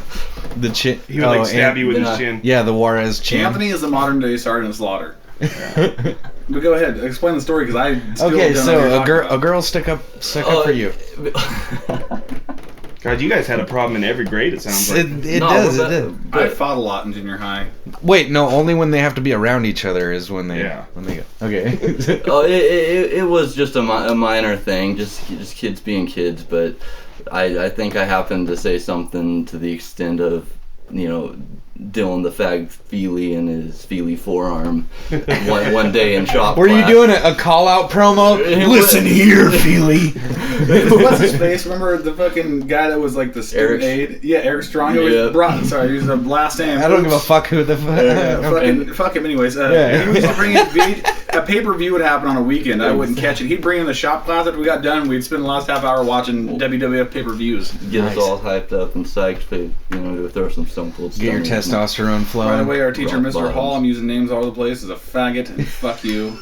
the chin. He would like stab you with then his I- chin. Yeah, the Juarez chin. Anthony is the modern day Sergeant Slaughter. But go ahead, explain the story because I still Okay, don't know what you're so a talking about. girl stuck up Oh, for you. God, you guys had a problem in every grade. It sounds like. It No, does. but- It does. I fought a lot in junior high. Wait, no. Only when they have to be around each other is when they. Yeah. When they. Okay. Oh, it was just a minor thing, just kids being kids. But I think I happened to say something to the extent of, Dylan the Fag Feely and his Feely forearm one day in shop Were you class. doing a call out promo? It Listen was- here, Feely. What's his face? Remember the fucking guy that was like the student Eric? aide? Yeah, Eric Strong. He was Yeah. brought. Sorry, he was the last name. I don't give a fuck who the fuck. Fuck him anyways. Yeah. He used to bring in a pay-per-view would happen on a weekend. I wouldn't catch it. He'd bring in the shop class after we got done. We'd spend the last half hour watching WWF pay-per-views. Get Nice. us all hyped up and psyched to throw some Stone Cold Get your Stunners. testosterone By the flowing. way, our teacher, Rock Mr. bottoms. Hall, I'm using names all over the place, is a faggot. And fuck you.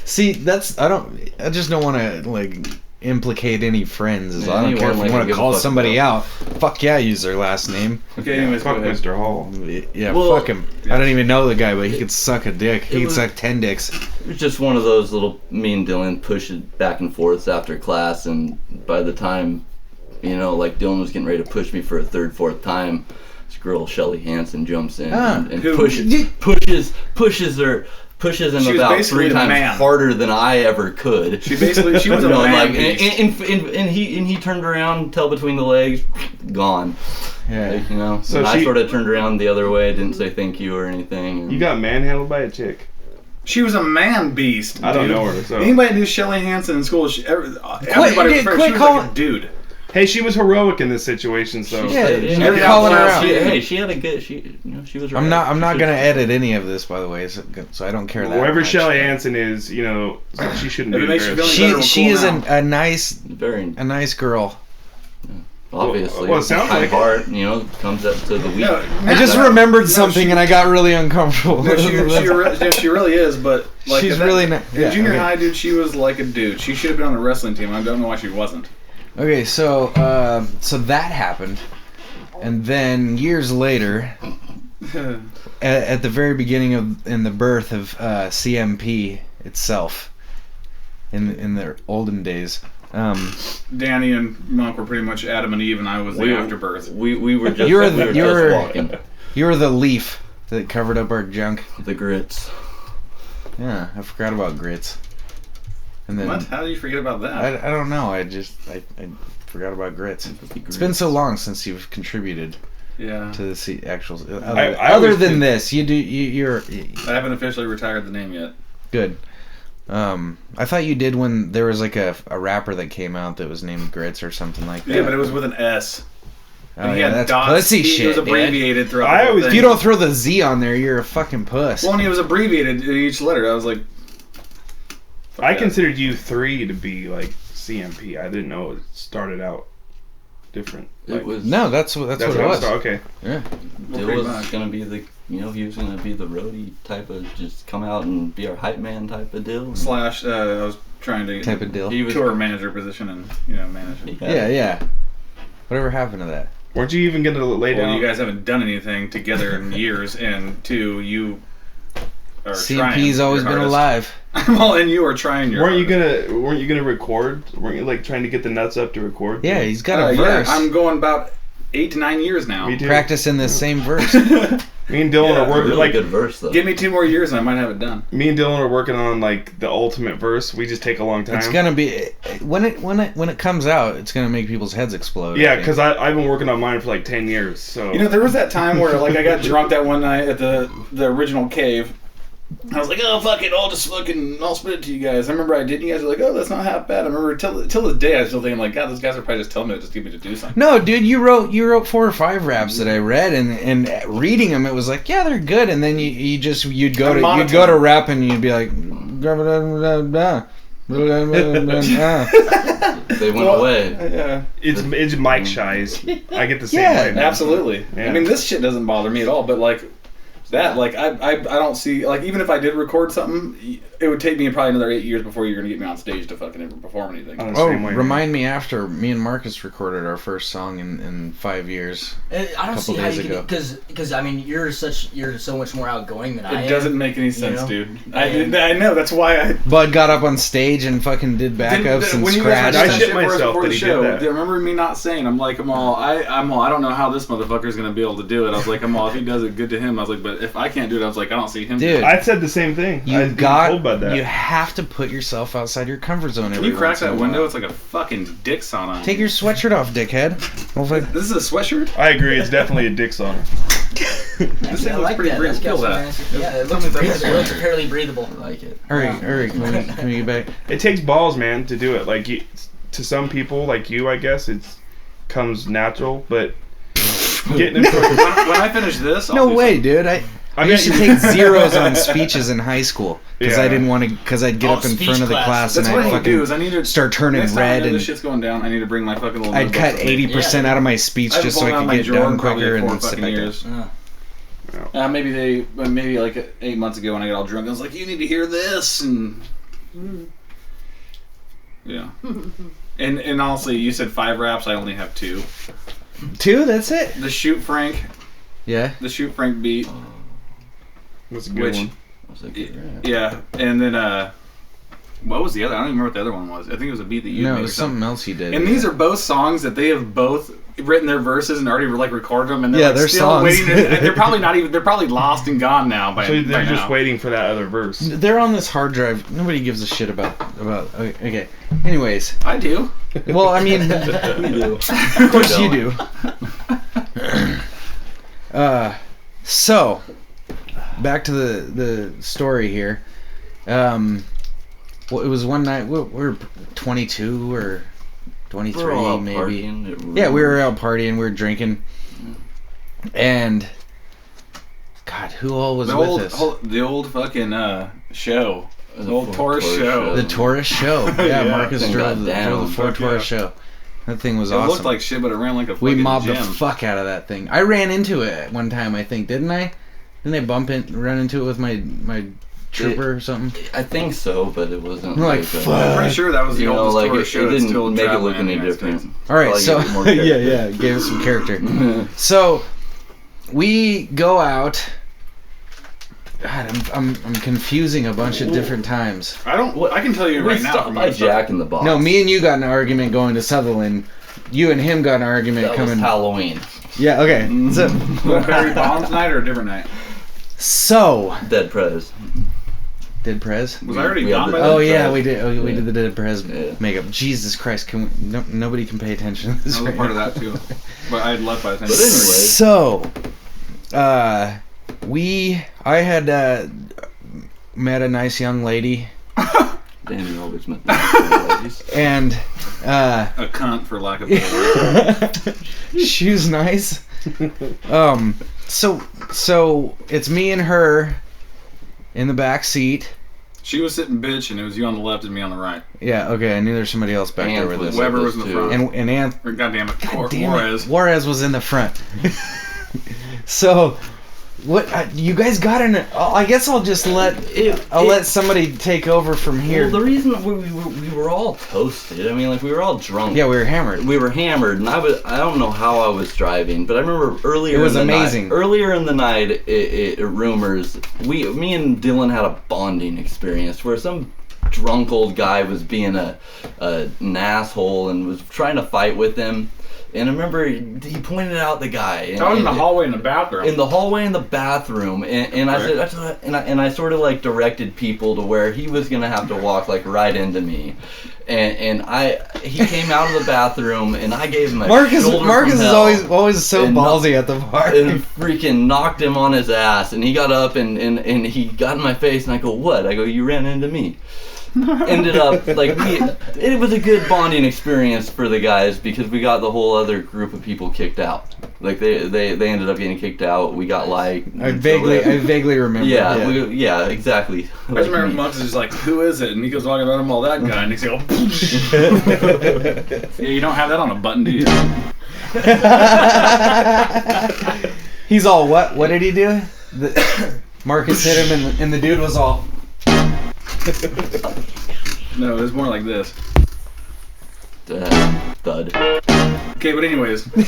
See, I just don't want to like implicate any friends. Yeah, I don't care if anyone, you like, want to give a call fuck somebody about. out. Fuck yeah, use their last name. Okay, anyways, go Fuck ahead. Mr. Hall. Yeah, Well, fuck him. I don't even know the guy, but he could suck a dick. He It could was- suck 10 dicks. It was just one of those little, me and Dylan push it back and forth after class, and by the time, like Dylan was getting ready to push me for a third, fourth time, this girl, Shelly Hansen, jumps in and Who? pushes him She was about basically 3 a times man. harder than I ever could. She was a man like, beast. and he turned around, tail between the legs, gone. Yeah. So and I she- sort of turned around the other way, didn't say thank you or anything. and- You got manhandled by a chick. She was a man beast. I don't dude. know her, so. Anybody knew Shelly Hansen in school? Everybody quit referred- she was calling- like a dude. Hey, she was heroic in this situation, so. Yeah, Every you're calling her outlaw out. she- She had a good. She was. I'm right. not She gonna should- edit any of this, by the way, so I don't care that Wherever much. Shelly Hansen is, she shouldn't If be it makes you embarrassed. feel better, She we're is cool now. a nice Very obviously. well, it sounds kind like heart, comes up to the weak. No, I just no, remembered no, something she- and I got really uncomfortable. No, she really is, but like She's in that- really not- in yeah, junior okay. high, dude. She was like a dude. She should have been on the wrestling team. I don't know why she wasn't. Okay, so that happened, and then years later, at the very beginning in the birth of CMP itself, in the olden days, Danny and Monk were pretty much Adam and Eve, and I was the afterbirth. We were just. You're we were you're just walking you were the leaf that covered up our junk. the grits. Yeah, I forgot about grits. And then What? How did you forget about that? I don't know. I forgot about grits. It's been so long since you've contributed Yeah. to the actual. I Other always than think- this, you're I haven't officially retired the name yet. good. I thought you did when there was like a rapper that came out that was named Grits or something like that. Yeah, but it was with an S. And he yeah, had that's dots. pussy It shit, was abbreviated throughout I the whole always- If thing. you don't throw the Z on there, you're a fucking puss. Well, and he was abbreviated in each letter. I was like... I yeah. considered U3 to be like CMP. I didn't know it started out different. It was No, that's what it how was. started. Okay. Yeah. Well, Dill pretty was much. gonna be the, he was gonna be the roadie type of, just come out and be our hype man type of Dill. / I was trying to Type of deal. He was tour manager position and manage it. Yeah. Whatever happened to that? Weren't you even gonna lay Well, down? you guys haven't done anything together in years, and two, you are trying. CMP's always your been hardest. alive. Well, and you are trying your. Weren't you hardest. gonna record? Weren't you like trying to get the nuts up to record? Yeah, he's got a Yeah, verse. I'm going about 8 to 9 years now. Me too. Practicing the same verse. Me and Dylan Yeah, are working really like good verse though. Give me 2 more years, and I might have it done. me and Dylan are working on like the ultimate verse. We just take a long time. It's gonna be when it comes out. It's gonna make people's heads explode. Yeah, because I've been working on mine for like 10 years. So There was that time where like I got drunk that one night at the original cave. I was like, oh fuck it, I'll spit it to you guys. I remember I did. And you guys were like, oh, that's not half bad. I remember till this day I was still thinking like, God, those guys are probably just telling me to just get me to do something. No, dude, you wrote 4 or 5 raps that I read, and reading them, it was like, yeah, they're good. And then you'd go to rap and you'd be like, They went away. Yeah, it's mic shies. I get the same Yeah, way. absolutely. Yeah. I mean, this shit doesn't bother me at all. But like that, like I don't see like even if I did record something, it would take me probably another 8 years before you're gonna get me on stage to fucking ever perform anything. I'm the Oh, same way. remind me after me and Marcus recorded our first song in 5 years. I don't see Couple how days you ago. can, because I mean you're so much more outgoing than I am. It doesn't make any sense, know? dude. And- I know. That's why I. Bud got up on stage and fucking did backups and when you guys scratched. were I doing shit shit for us myself before that the he did show, that. do you remember me not saying? I'm like, I don't know how this motherfucker's gonna be able to do it. I was like, if he does it, good to him. I was like, but if I can't do it, I was like, I don't see him. Dude. I said the same thing. I was being told about that. You have to put yourself outside your comfort zone. Can Every you crack once in that a window? while. It's like a fucking dick sauna. Take your sweatshirt off, dickhead. Well, fuck- This is a sweatshirt. I agree. It's definitely a dick sauna. This thing I looks like pretty that. real. That's Feel got that. some nice- Yeah, it looks fairly breathable. I like it. Hurry, can we get back? It takes balls, man, to do it. Like to some people, like you, I guess, it comes natural. But getting into when I finish this, I'll No do way, something. dude. I mean- used to take zeros on speeches in high school because I Yeah. didn't want to. Because I'd get Oh, up in speech front of the class. class That's and what I'd I need to do. Is fucking I need to start turning next time I red know and this shit's going down. I need to bring my fucking little. I'd notebook cut with me. 80% out of my speech I haven't just so pulled I out could my get drawer done in probably quicker 4 and sit fucking back down. years. Uh, Maybe like 8 months ago when I got all drunk, I was like, "You need to hear this," and yeah. And honestly, you said 5 raps. I only have 2. 2, that's it. The Shoot Frank beat. That's a good Which- one. I was like, yeah. Yeah, and then what was the other? I don't even remember what the other one was. I think it was a beat that you No, made it or was something else you did. And these are both songs that they have both written their verses and already like recorded them, and they're, Yeah, like, they're still songs. waiting. They're probably not even. They're probably lost and gone now. By So they're by just now. waiting for that other verse. They're on this hard drive. Nobody gives a shit about. Okay. Anyways, I do. well, I mean, of course you do. So, back to the story here. Well, it was one night. We were 22 or 23, We're all out maybe. partying. Yeah, we were out partying. We were drinking, and God, who all was with us? The old fucking show. The old Taurus Taurus show. The Taurus show. Yeah, Yeah, Marcus thing drove got the down. Ford Fuck Taurus yeah. show. That thing was It awesome. looked like shit, but it ran like a We fucking mobbed gym. the fuck out of that thing. I ran into it one time, I think, didn't I? Didn't I run into it with my trooper or something? I think so, but it wasn't I'm like, a- fuck. I'm pretty sure that was the You know, oldest like Taurus it show that's didn't still make it traveling look in the any United different. States. All right, Probably so give it more yeah, character. gave us some character. So we go out. God, I'm confusing a bunch of different times. I can tell you We right now. stopped from by the start. Jack in the Box. No, me and you got in an argument going to Sutherland. You and him got in an argument That was coming. Halloween. Yeah, okay. So, Barry Bonds night or a different night? so Dead Prez. did Prez? Was I already We had gone the- by Oh then? yeah, Prez. we did. Oh, we Yeah. did the Dead Prez Yeah. makeup. Jesus Christ, can we? No, nobody can pay attention to this. I was a right part now. of that too. But I had left by the time. But anyway. So, I had met a nice young lady Danny always meant that. And A cunt, for lack of a better word. she was nice. So it's me and her in the back seat. She was sitting bitch, and it was you on the left and me on the right. Yeah, okay, I knew there's somebody else back there with us. Weber was in the front. And Or, goddamn it, Juarez. Juarez was in the front. So, what you guys got in it? I guess I'll just let somebody take over from here. Well, the reason we were all toasted. I mean, like we were all drunk. Yeah, we were hammered. We were hammered, and I don't know how I was driving, but I remember earlier. It was in the amazing. Night, earlier in the night, rumors. Me and Dylan had a bonding experience where some drunk old guy was being an asshole and was trying to fight with him. And I remember he pointed out the guy. I was in the hallway in the bathroom. In the hallway in the bathroom, and I said, and I sort of like directed people to where he was gonna have to walk like right into me, and he came out of the bathroom, and I gave him a Marcus shoulder is from hell, always so ballsy at the bar. and freaking knocked him on his ass, and he got up and he got in my face, and I go, what? I go, you ran into me. Ended up like it was a good bonding experience for the guys because we got the whole other group of people kicked out. Like they ended up getting kicked out. We got like I vaguely remember. Yeah, exactly. I just remember Monks is just like, who is it? And he goes walking around him, all that guy, and he's like, yeah, you don't have that on a button, do you? He's all what? What did he do? Marcus hit him, and the dude was all. No, it was more like this. Thud. Okay, but anyways. We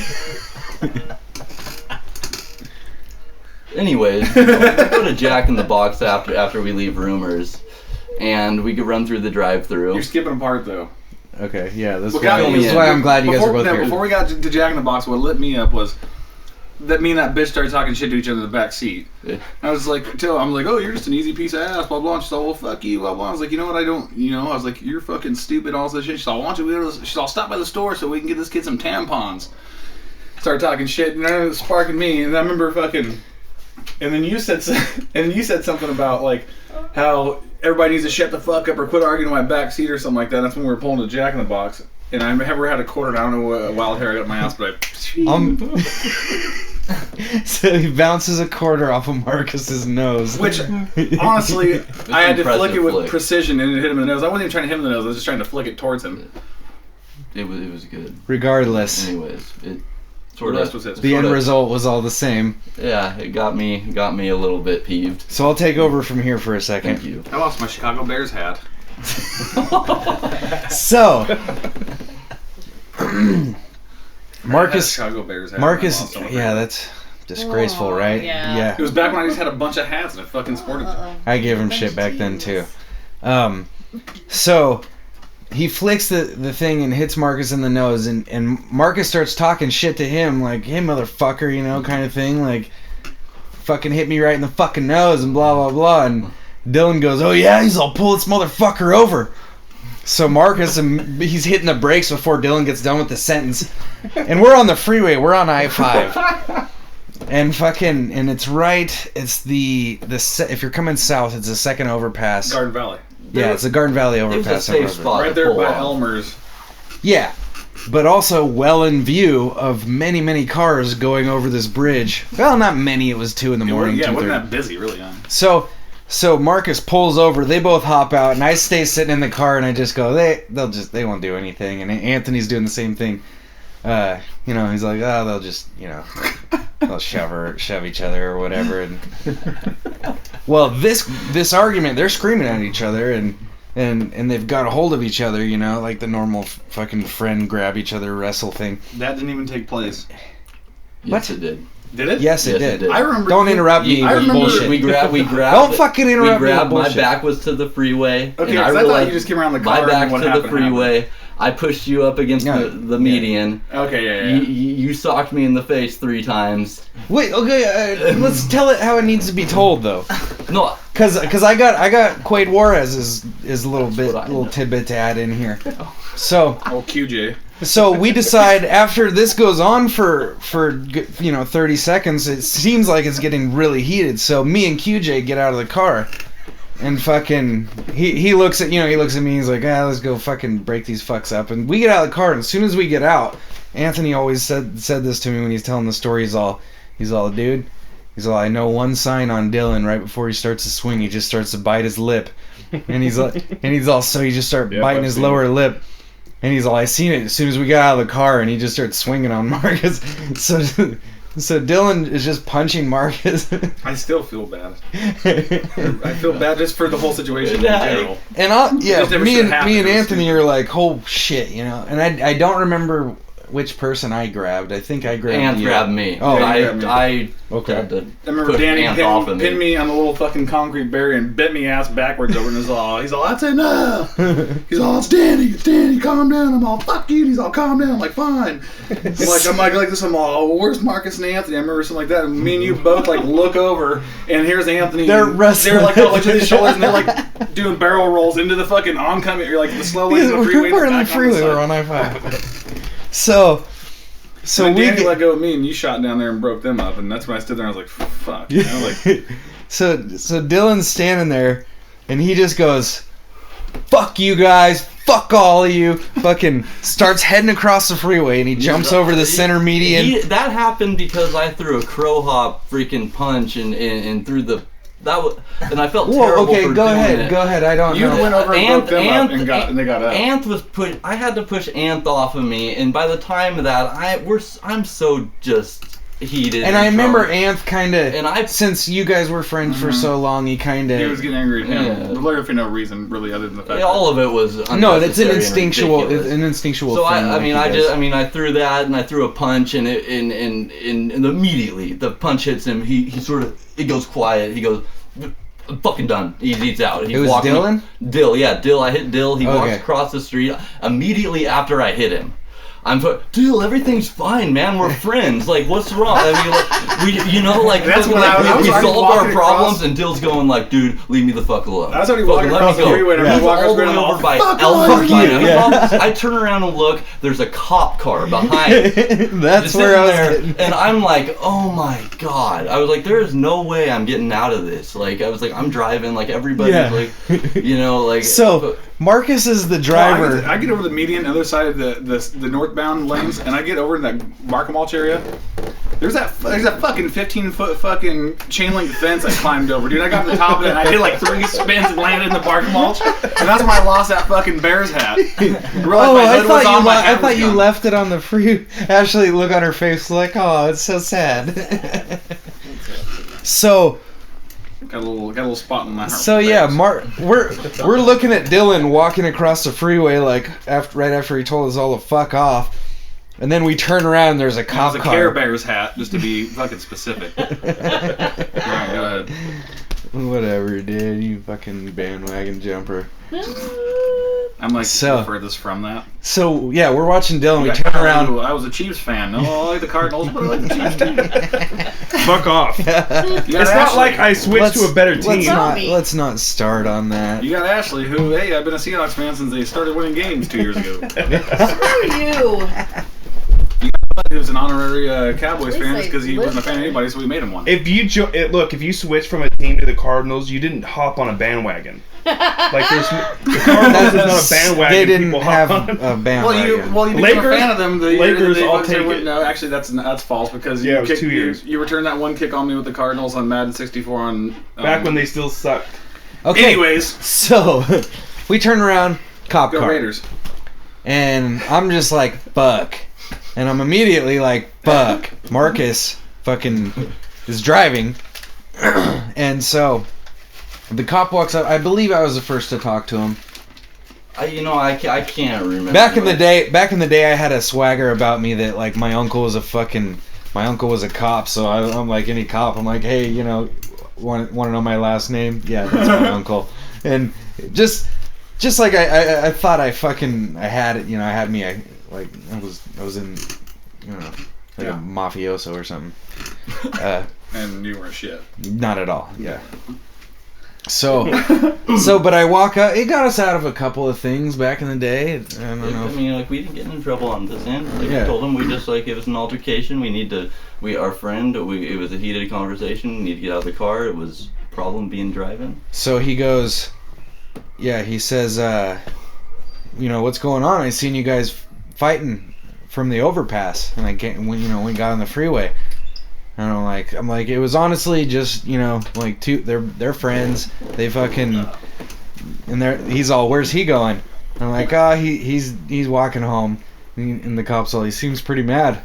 go to Jack in the Box after we leave Rumors, and we could run through the drive-thru. You're skipping a part though. Okay, yeah, this is Well, why I'm glad you guys are both here. Before we got to Jack in the Box, what lit me up was that me and that bitch started talking shit to each other in the back seat. Yeah. I was like, I'm like, oh, you're just an easy piece of ass, blah, blah. And she's all, well, fuck you, blah, blah. I was like, you know what, I was like, you're fucking stupid, all this shit. She's all, why don't you she's all, stop by the store so we can get this kid some tampons. Started talking shit, and then it was sparking me, and I remember fucking, and then you said something about, like, how everybody needs to shut the fuck up or quit arguing in my back seat or something like that. That's when we were pulling the Jack in the Box. And I never had a quarter, and I don't know what wild hair I got in my ass, but So he bounces a quarter off of Marcus's nose. Which, honestly, I had to flick it with flick. precision and it hit him in the nose. I wasn't even trying to hit him in the nose, I was just trying to flick it towards him. It was good. Regardless, Anyways, it The rest was his. the end result was all the same. Yeah, it got me a little bit peeved. So I'll take over from here for a second. Thank you. I lost my Chicago Bears hat. So, Marcus, Chicago Bears hat. Marcus, yeah, that's disgraceful, Oh, right? yeah. It was back when I just had a bunch of hats and I fucking sported them. I gave him shit back then too. So he flicks the thing and hits Marcus in the nose, and Marcus starts talking shit to him, like, hey motherfucker, you know, kind of thing, like, fucking hit me right in the fucking nose and blah blah blah. And Dylan goes, oh yeah, he's all, pull this motherfucker over. So Marcus, he's hitting the brakes before Dylan gets done with the sentence, and we're on the freeway, we're on I-5. And it's right, it's the if you're coming south, it's the second overpass. Garden Valley. Yeah, it's the Garden Valley It was overpass. a safe spot. Right to there pull by off. Elmer's. Yeah, but also well in view of many, many cars going over this bridge. Well, not many, it was 2 in the morning. Yeah, it 2:30. wasn't that busy, really. Huh? So Marcus pulls over, they both hop out, and I stay sitting in the car, and I just go, they won't do anything. And Anthony's doing the same thing. You know, he's like, oh, they'll just, you know, they'll shove each other or whatever. And well, this argument, they're screaming at each other, and they've got a hold of each other, you know, like the normal fucking friend grab each other wrestle thing. That didn't even take place. Yes, What? it did. Did it? Yes, it Yes, did. it did. I remember. Don't interrupt me I with remember bullshit. We grabbed. Don't fucking interrupt We me with grabbed. My bullshit. back was to the freeway. Okay, and 'cause I thought realized you just came around the car My and back what to the happened freeway. I pushed you up against No. the median. Okay, yeah. You socked me in the face 3 times. Wait, okay, let's tell it how it needs to be told, though. No, Cause I got Quaid Juarez is a little bit, what I little know. tidbit to add in here. So Oh, QJ. we decide after this goes on for 30 seconds, it seems like it's getting really heated. So me and QJ get out of the car, And fucking, he looks at me, he's like, let's go fucking break these fucks up. And we get out of the car, and as soon as we get out, Anthony always said this to me when he's telling the story. He's all, dude, I know one sign on Dylan right before he starts to swing, he just starts to bite his lip. And he just starts biting his lower lip. And he's all, I seen it as soon as we got out of the car, and he just starts swinging on Marcus. So Dylan is just punching Marcus. I still feel bad. I feel bad just for the whole situation in general. And me and Anthony are like, oh shit, you know. And I don't remember which person I grabbed. I think I grabbed Ant you. grabbed me. Oh, I okay. I remember Danny pinned me on the little fucking concrete barrier and bent me ass backwards over, and he's all, that's enough. He's all, it's Danny, calm down. I'm all, fuck you. And he's all, calm down. I'm like, fine. I'm like this. I'm all, well, where's Marcus and Anthony? I remember something like that. And me and you both like look over, and here's Anthony. They're wrestling. They're like to his shoulders, and they're like doing barrel rolls into the fucking oncoming. You're like the slow lane of the freeway. We're in the freeway. We're on I-5. So we let go of me, and you shot down there and broke them up, and that's when I stood there and I was like, fuck. You know, like, so Dylan's standing there, and he just goes, fuck you guys, fuck all of you, fucking starts heading across the freeway, and he jumps over the center median. That happened because I threw a crow hop freaking punch and threw the... and I felt terrible for doing it. Go ahead. I don't know. You went over and broke them up and they got up. Anth was I had to push Anth off of me, and by the time of that, I'm so just heated. And I remember Anth kind of, since you guys were friends for so long, he was getting angry at him. Literally for no reason, really, other than the fact. All of it was no. That's an instinctual. So thing. I threw that, and I threw a punch, and immediately the punch hits him. It goes quiet. He goes, I'm fucking done. He's out. It was Dylan? Dill. I hit Dill. He walks across the street immediately after I hit him. Dill, everything's fine, man. We're friends. Like, what's wrong? I mean, that's when we solved our problems, and Dill's going like, dude, leave me the fuck alone. That's when he walked across the freeway, and he's all the way over by I turn around and look. There's a cop car behind. That's where I was getting. And I'm like, oh my god. I was like, there is no way I'm getting out of this. Like, I was like, I'm driving. Like, everybody's like, So Marcus is the driver. I get over the median, other side of the northbound lanes, and I get over in that Markham Mulch area. There's that fucking 15-foot fucking chain link fence I climbed over, dude. I got to the top of it, and I did like 3 spins and landed in the Markham Mulch, and that's when I lost that fucking Bears hat. I thought you left it on the free. Ashley, look on her face like, oh, it's so sad. So. Got a little spot in my heart. So yeah, we're looking at Dylan walking across the freeway like right after he told us all to fuck off, and then we turn around and there's a cop car. It was a Care Bears hat, just to be fucking specific. Alright, go ahead. Whatever, dude. You fucking bandwagon jumper. I'm like furthest from that. So yeah, we're watching Dylan. We turn around. I was a Chiefs fan. No, I like the Cardinals, but I like the Chiefs too. Fuck off. It's not like I switched to a better team. Let's not start on that. You got Ashley, who, hey, I've been a Seahawks fan since they started winning games 2 years ago. Screw you. He was an honorary Cowboys fan just because he wasn't a fan of anybody, so we made him one. If you switched from a team to the Cardinals, you didn't hop on a bandwagon. Like the Cardinals is not a bandwagon. They didn't have a bandwagon. Well, you became a fan of them. Lakers all take it. No, actually, that's false because it was 2 years. You returned that one kick on me with the Cardinals on Madden 64 on back when they still sucked. Okay. Anyways, so we turn around, cop car. Go Raiders. And I'm just like, fuck. And I'm immediately like, fuck. Marcus fucking is driving. And so the cop walks up. I believe I was the first to talk to him. I can't remember. Back in the day, I had a swagger about me that like my uncle was a cop. So I'm like any cop. I'm like, hey, want to know my last name? Yeah, that's my uncle. And just like I thought I had it. I had me. I was in, a mafioso or something. And you weren't shit. Not at all. Yeah. So, but I walk out. It got us out of a couple of things back in the day. I don't know. I mean, we didn't get in trouble on this end. I told him we just it was an altercation. Our friend. It was a heated conversation. We need to get out of the car. It was problem being driving? So he goes, yeah, he says, what's going on? I seen you guys fighting from the overpass, and we got on the freeway. And I'm like, it was honestly just, they're friends. They fucking, and he's all, where's he going? And I'm like, he's walking home. And the cops all, he seems pretty mad.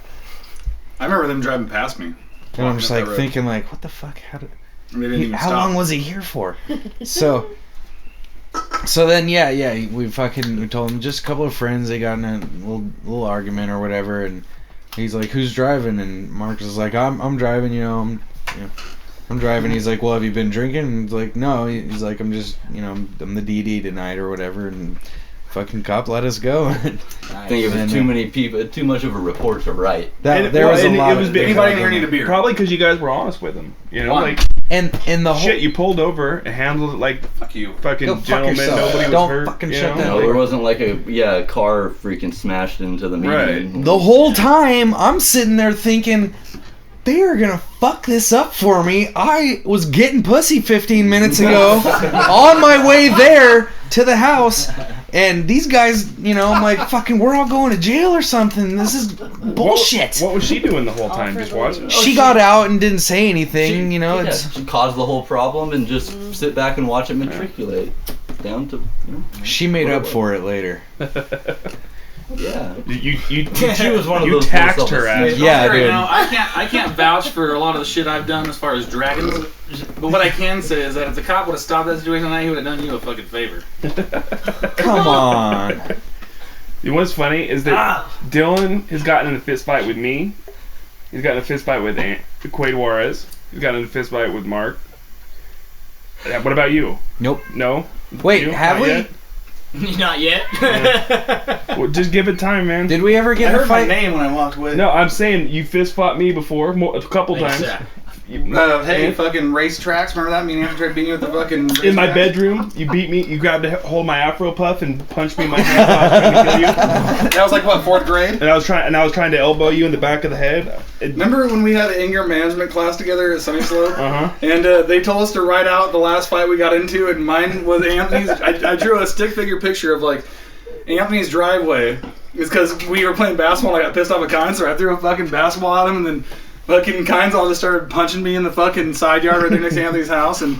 I remember them driving past me. And I'm just thinking what the fuck? How long was he here for? So then we told him just a couple of friends. They got in a little argument or whatever, and he's like, who's driving? And Marcus is like, I'm driving. I'm driving. He's like, well, have you been drinking? And he's like, no. He's like, I'm just I'm the DD tonight or whatever, and fucking cop let us go. I think it was too many people, too much of a report to write. Anybody in here need a beer? Probably because you guys were honest with him. And the whole shit, you pulled over and handled it like fuck you, fucking go fuck gentleman. yourself. Nobody was Don't hurt. fucking shut that No, there wasn't like a car freaking smashed into the median. Right. The whole time I'm sitting there thinking, they are gonna fuck this up for me. I was getting pussy 15 minutes ago on my way there to the house, and these guys, I'm like, fucking, we're all going to jail or something. This is bullshit. What was she doing the whole time? Just watching? She got out and didn't say anything. She caused the whole problem and just sit back and watch it matriculate down to. She made up for it later. Yeah. She was one of you those taxed her ass. Yeah, dude. Now, I can't vouch for a lot of the shit I've done as far as dragons, but what I can say is that if the cop would have stopped that situation tonight, he would have done you a fucking favor. Come on. You know what's funny is that Dylan has gotten in a fist fight with me. He's gotten in a fist fight with Quaid Juarez. He's gotten in a fist fight with Mark. What about you? Nope. No? Wait, You? have Not we? yet? Not yet. Well, just give it time, man. Did we ever I get in a heard my fight? name when I walked away. No, I'm saying you fist fought me before a couple times. Hey, fucking racetracks. Remember that? Me and Anthony tried beating you with the fucking In my racetrack? bedroom, you beat me. You grabbed to hold my afro puff and punched me in my hand while I was trying to kill you. That was like what, 4th grade? And I was trying to elbow you in the back of the head. Remember when we had an anger management class together at Sunny Slope? Uh-huh. And they told us to write out the last fight we got into, and mine was Anthony's. I drew a stick figure picture of like Anthony's driveway. It's because we were playing basketball and I got pissed off at Kynes, so I threw a fucking basketball at him, and then fucking Kynes all just started punching me in the fucking side yard right there next to Anthony's house. And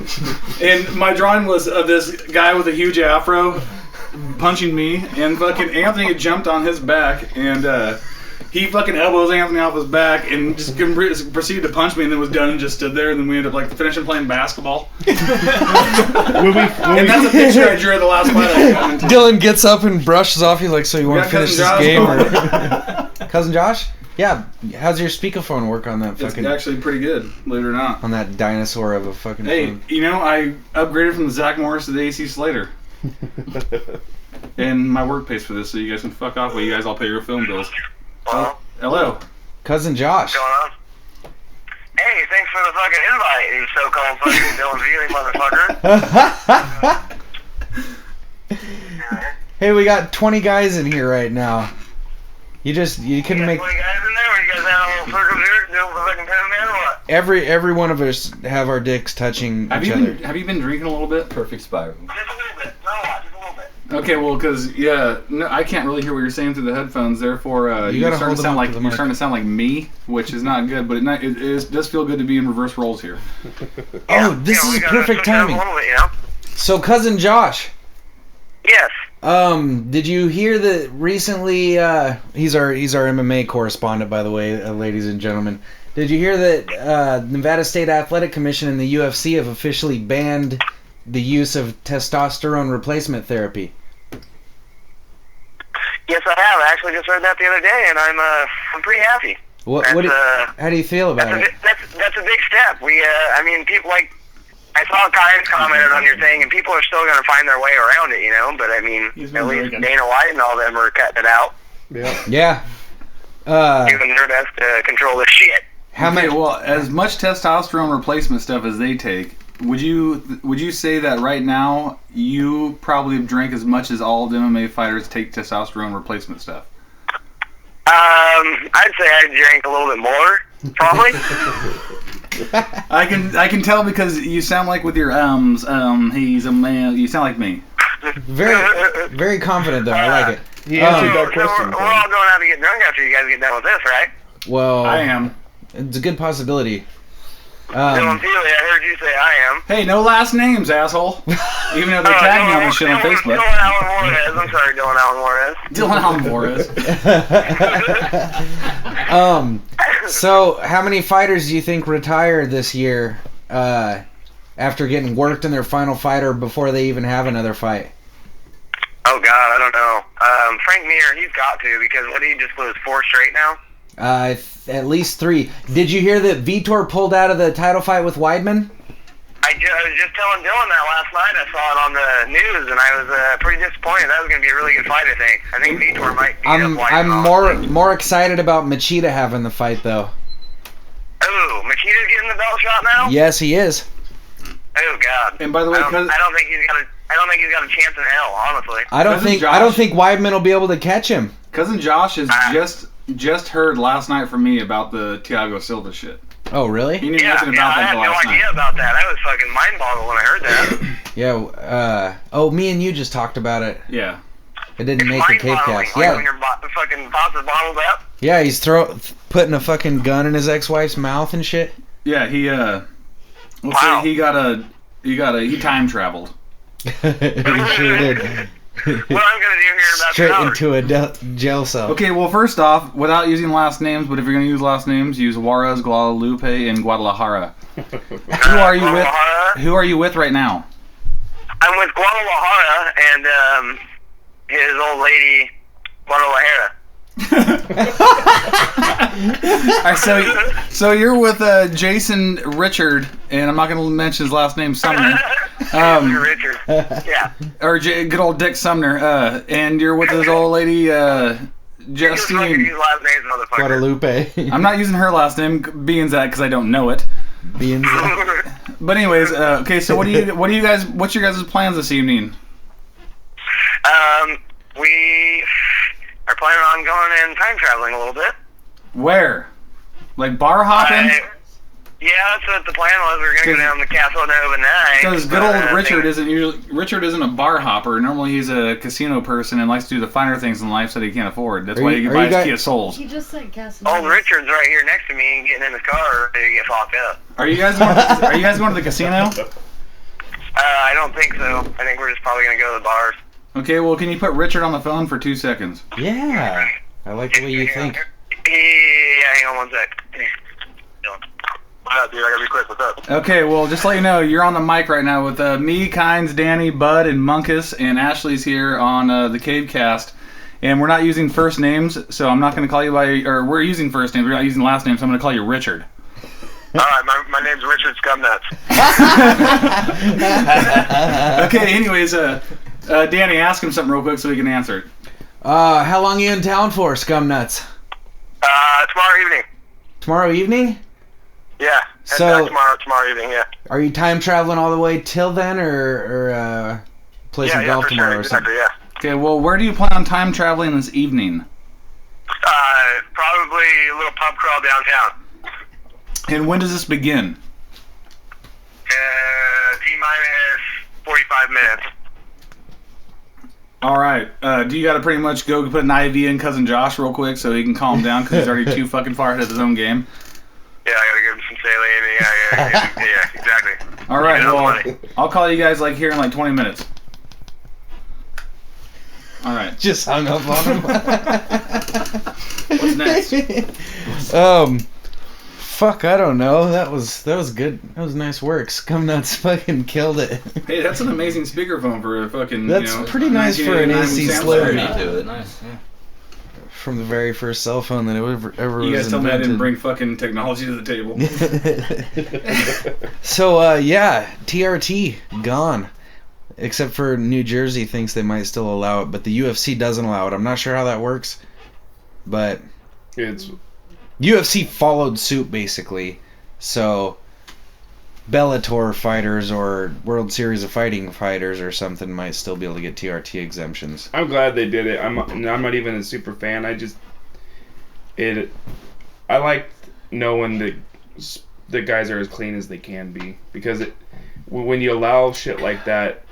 my drawing was of this guy with a huge afro punching me, and fucking Anthony had jumped on his back, and he fucking elbows Anthony off his back and just proceeded to punch me, and then was done and just stood there, and then we ended up finishing playing basketball. And that's a picture I drew of the last fight I got into. Dylan gets up and brushes off. He's like, so you want to finish Cousin this Josh. game? Or... Cousin Josh? Yeah. How's your speakerphone work on that It's fucking... actually pretty good, believe it or not. on that dinosaur of a fucking Hey, phone? I upgraded from the Zach Morris to the AC Slater. And my work pays for this, so you guys can fuck off while you guys all pay your phone bills. Well, Hello. Cousin Josh. what's going on? Hey, thanks for the fucking invite, you so-called fucking Dylan Veely motherfucker. Hey, we got 20 guys in here right now. You couldn't make... 20 guys in there? Or you guys have a little circle here? Doing the fucking 10 man or what? Every one of us have our dicks touching Have each you other. have you been drinking a little bit? Perfect spiral. Just a little bit. Not a lot, just a little bit. Okay, well, because no, I can't really hear what you're saying through the headphones. Therefore, You you're gotta starting hold to them sound up like to the you're mic. starting to sound like me, which is not good. But it does feel good to be in reverse roles here. Oh, this we is gotta perfect switch it up timing. A little bit, you know? So, Cousin Josh, Yes. did you hear that recently? He's our MMA correspondent, by the way, ladies and gentlemen. Did you hear that Nevada State Athletic Commission and the UFC have officially banned the use of testosterone replacement therapy? Yes, I have. I actually just heard that the other day, and I'm pretty happy. How do you feel about it? That's a big step. People like, I saw Kynes commented on your thing, and people are still going to find their way around it, you know. But I mean, at least Dana White and all them are cutting it out, Yeah. doing their best to control this shit. Well, as much testosterone replacement stuff as they take, would you say that right now you probably drink as much as all the MMA fighters take testosterone replacement stuff? I'd say I drink a little bit more, probably. I can tell because you sound like with your he's a man. You sound like me. Very, very confident though. I like it. He answered that So question. we're all going out to get drunk after you guys get done with this, right? Well, I am. It's a good possibility. Dylan Feely, I heard you say I am. Hey, no last names, asshole. Even though they tag me on this shit on Facebook. Dylan Allen Juarez. I'm sorry, Dylan Allen Juarez. Dylan Allen Juarez. So how many fighters do you think retire this year after getting worked in their final fight or before they even have another fight? Oh, God, I don't know. Frank Mir, he's got to, because what, he just lose 4 straight now? At least 3. Did you hear that Vitor pulled out of the title fight with Weidman? I was just telling Dylan that last night. I saw it on the news, and I was pretty disappointed. That was going to be a really good fight, I think. I think Vitor might beat up I'm Weidman. more excited about Machida having the fight though. Oh, Machida's getting the belt shot now? Yes, he is. Oh, God. And by the way, I don't think he's got a chance in hell, honestly. I don't think Weidman will be able to catch him. Cousin Josh has just heard last night from me about the Thiago Silva shit. Oh, really? He knew nothing about I that had no last idea night. about that. I was fucking mind-boggled when I heard that. Yeah. Me and you just talked about it. Yeah. It didn't make the Mind-boggling. CaveCast. Like Yeah. when your fucking boss is bottled up. Yeah, he's putting a fucking gun in his ex-wife's mouth and shit. Yeah, he Wow. say he time traveled. He sure did. What I'm gonna do here in about 2 Straight hours. into a jail cell. Okay, well, first off, without using last names, but if you're gonna use last names, use Juarez, Guadalupe, and Guadalajara. Who are you with? Guadalajara. Who are you with right now? I'm with Guadalajara and his old lady, Guadalajara. So you're with Jason Richard, and I'm not gonna mention his last name, Sumner. Richard. Yeah. Or good old Dick Sumner, and you're with his old lady, Use Justine. last names, motherfucker. Guadalupe. I'm not using her last name, being that because I don't know it. But anyways, okay. So what's your guys' plans this evening? We are planning on going and time traveling a little bit. Where? Like bar hopping? Yeah, that's what the plan was. We were gonna go down to Castle Nova night. Because good old Richard isn't a bar hopper. Normally he's a casino person and likes to do the finer things in life that he can't afford. That's why he buys Kia Souls. He just said Castle. Old Richard's right here next to me, getting in his car ready to get fucked up. Are you guys going to the casino? I don't think so. I think we're just probably gonna go to the bars. Okay, well, can you put Richard on the phone for 2 seconds? Yeah. I like the way you think. Yeah, hang on one sec. Dude, I gotta be quick. What's up? Okay, well, just to let you know, you're on the mic right now with me, Kynes, Danny, Bud, and Munkus, and Ashley's here on the CaveCast. And we're not using first names, so I'm not going to call you or we're using first names, we're not using last names, so I'm going to call you Richard. Alright, my name's Richard Scumnuts. Okay, anyways, Danny, ask him something real quick so he can answer it. How long are you in town for, Scumnuts? Tomorrow evening. Tomorrow evening? Yeah. So- tomorrow evening, yeah. Are you time traveling all the way till then, or play some golf for tomorrow sure, or something? exactly, yeah. Okay, well, where do you plan on time traveling this evening? Probably a little pub crawl downtown. And when does this begin? T-minus 45 minutes. All right. Do you got to pretty much go put an IV in Cousin Josh real quick so he can calm down because he's already too fucking far ahead of his own game? Yeah, I gotta give him some saline. Yeah, exactly. All right, Yeah, well, funny. I'll call you guys like here in like 20 minutes. All right. Just hung up on him. What's next? Fuck, I don't know. That was good. That was nice work. Scumnuts fucking killed it. Hey, that's an amazing speakerphone for a fucking. That's pretty nice for an 1989 AC Samsung. Slim. To it. Nice. Yeah. From the very first cell phone that ever You was guys tell me I didn't invented. bring fucking technology to the table. So, yeah, TRT, gone. Except for New Jersey thinks they might still allow it, but the UFC doesn't allow it. I'm not sure how that works, but It's UFC followed suit, basically. So, Bellator fighters or World Series of Fighting fighters or something might still be able to get TRT exemptions. I'm glad they did it. I'm not even a super fan. I like knowing that the guys are as clean as they can be, because when you allow shit like that,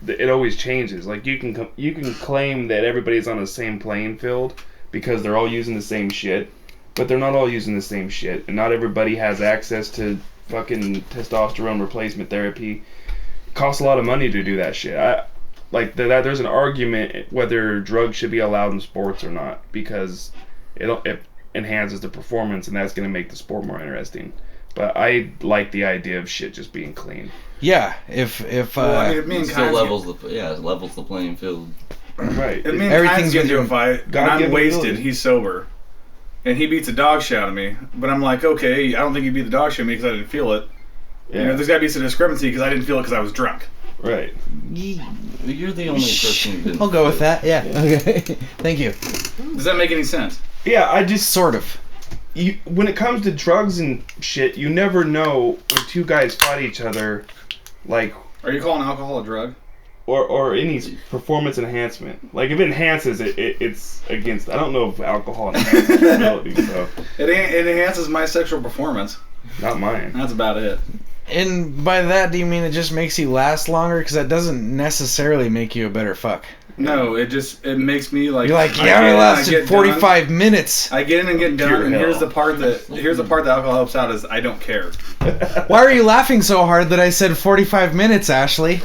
it always changes. Like you can claim that everybody's on the same playing field because they're all using the same shit, but they're not all using the same shit, and not everybody has access to fucking testosterone replacement therapy. It costs a lot of money to do that shit. There's an argument whether drugs should be allowed in sports or not, because it enhances the performance, and that's going to make the sport more interesting. But I like the idea of shit just being clean. Yeah, if it still levels the playing field. Right. If me and Kynes get into a fight, and I'm wasted, he's sober, and he beats a dog shit out of me, but I'm like, okay, I don't think he beat the dog shit out of me because I didn't feel it. Yeah. You know, there's got to be some discrepancy because I didn't feel it because I was drunk. Right. You're the only person who didn't. I'll go with that. Yeah. Okay. Thank you. Does that make any sense? Yeah, I just sort of. When it comes to drugs and shit, you never know when two guys fight each other. Like, are you calling alcohol a drug? Or any performance enhancement. Like, if it enhances it's against. I don't know if alcohol enhances ability, so. It enhances my sexual performance. Not mine. That's about it. And by that, do you mean it just makes you last longer? Because that doesn't necessarily make you a better fuck. No, it makes me like. You're like, yeah, I lasted 45 minutes. I get in and get done, and here's the part that alcohol helps out is I don't care. Why are you laughing so hard that I said 45 minutes, Ashley?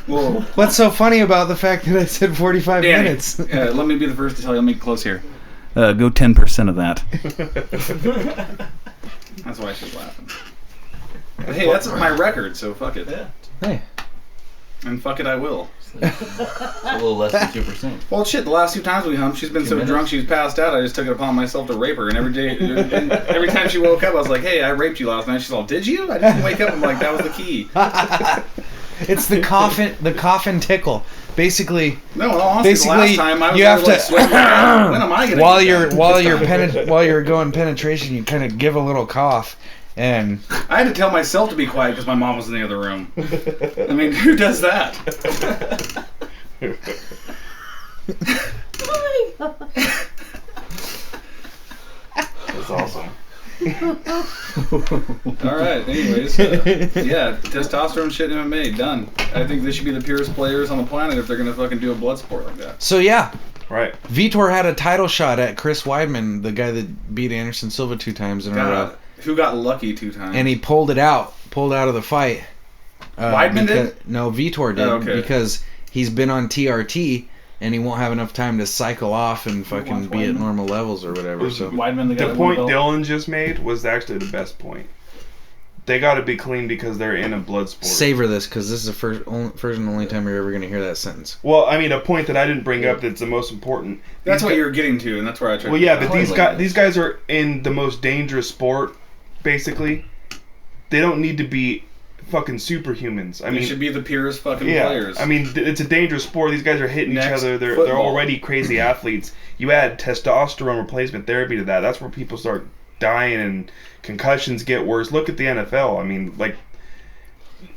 Well, what's so funny about the fact that I said 45 minutes? Let me be the first to tell you. Let me close here. Go 10% of that. That's why she's laughing. But hey, that's my record, so fuck it. Yeah. Hey. And fuck it, I will. It's a little less than 2%. Well, shit, the last 2 times we humped, she's been so drunk she's passed out, I just took it upon myself to rape her. And every time she woke up, I was like, hey, I raped you last night. She's all, did you? I didn't wake up. I'm like, that was the key. It's the coffin tickle. Basically, no, honestly, the last time I was you have like, to. when am I gonna while you're going penetration, you kind of give a little cough, and I had to tell myself to be quiet because my mom was in the other room. I mean, who does that? Oh my god. That's awesome. Alright, anyways, yeah, testosterone shit MMA, done. I think they should be the purest players on the planet if they're gonna fucking do a blood sport like that. So yeah. Right. Vitor had a title shot at Chris Weidman, the guy that beat Anderson Silva 2 times in a row. Who got lucky 2 times. And he pulled out of the fight. Weidman did? No, Vitor did, because he's been on TRT and he won't have enough time to cycle off and fucking be at normal levels or whatever. So Weidman, the point Dylan just made was actually the best point. They got to be clean because they're in a blood sport. Savor this, because this is the first and only time you're ever going to hear that sentence. Well, I mean, a point that I didn't bring up that's the most important. That's what you're getting to, and that's where I tried. Well, yeah, but these guys are in the most dangerous sport. Basically, they don't need to be fucking superhumans. I mean, they should be the purest fucking players. I mean, it's a dangerous sport. These guys are hitting each other. They're already crazy athletes. You add testosterone replacement therapy to that. That's where people start dying and concussions get worse. Look at the NFL. I mean, like,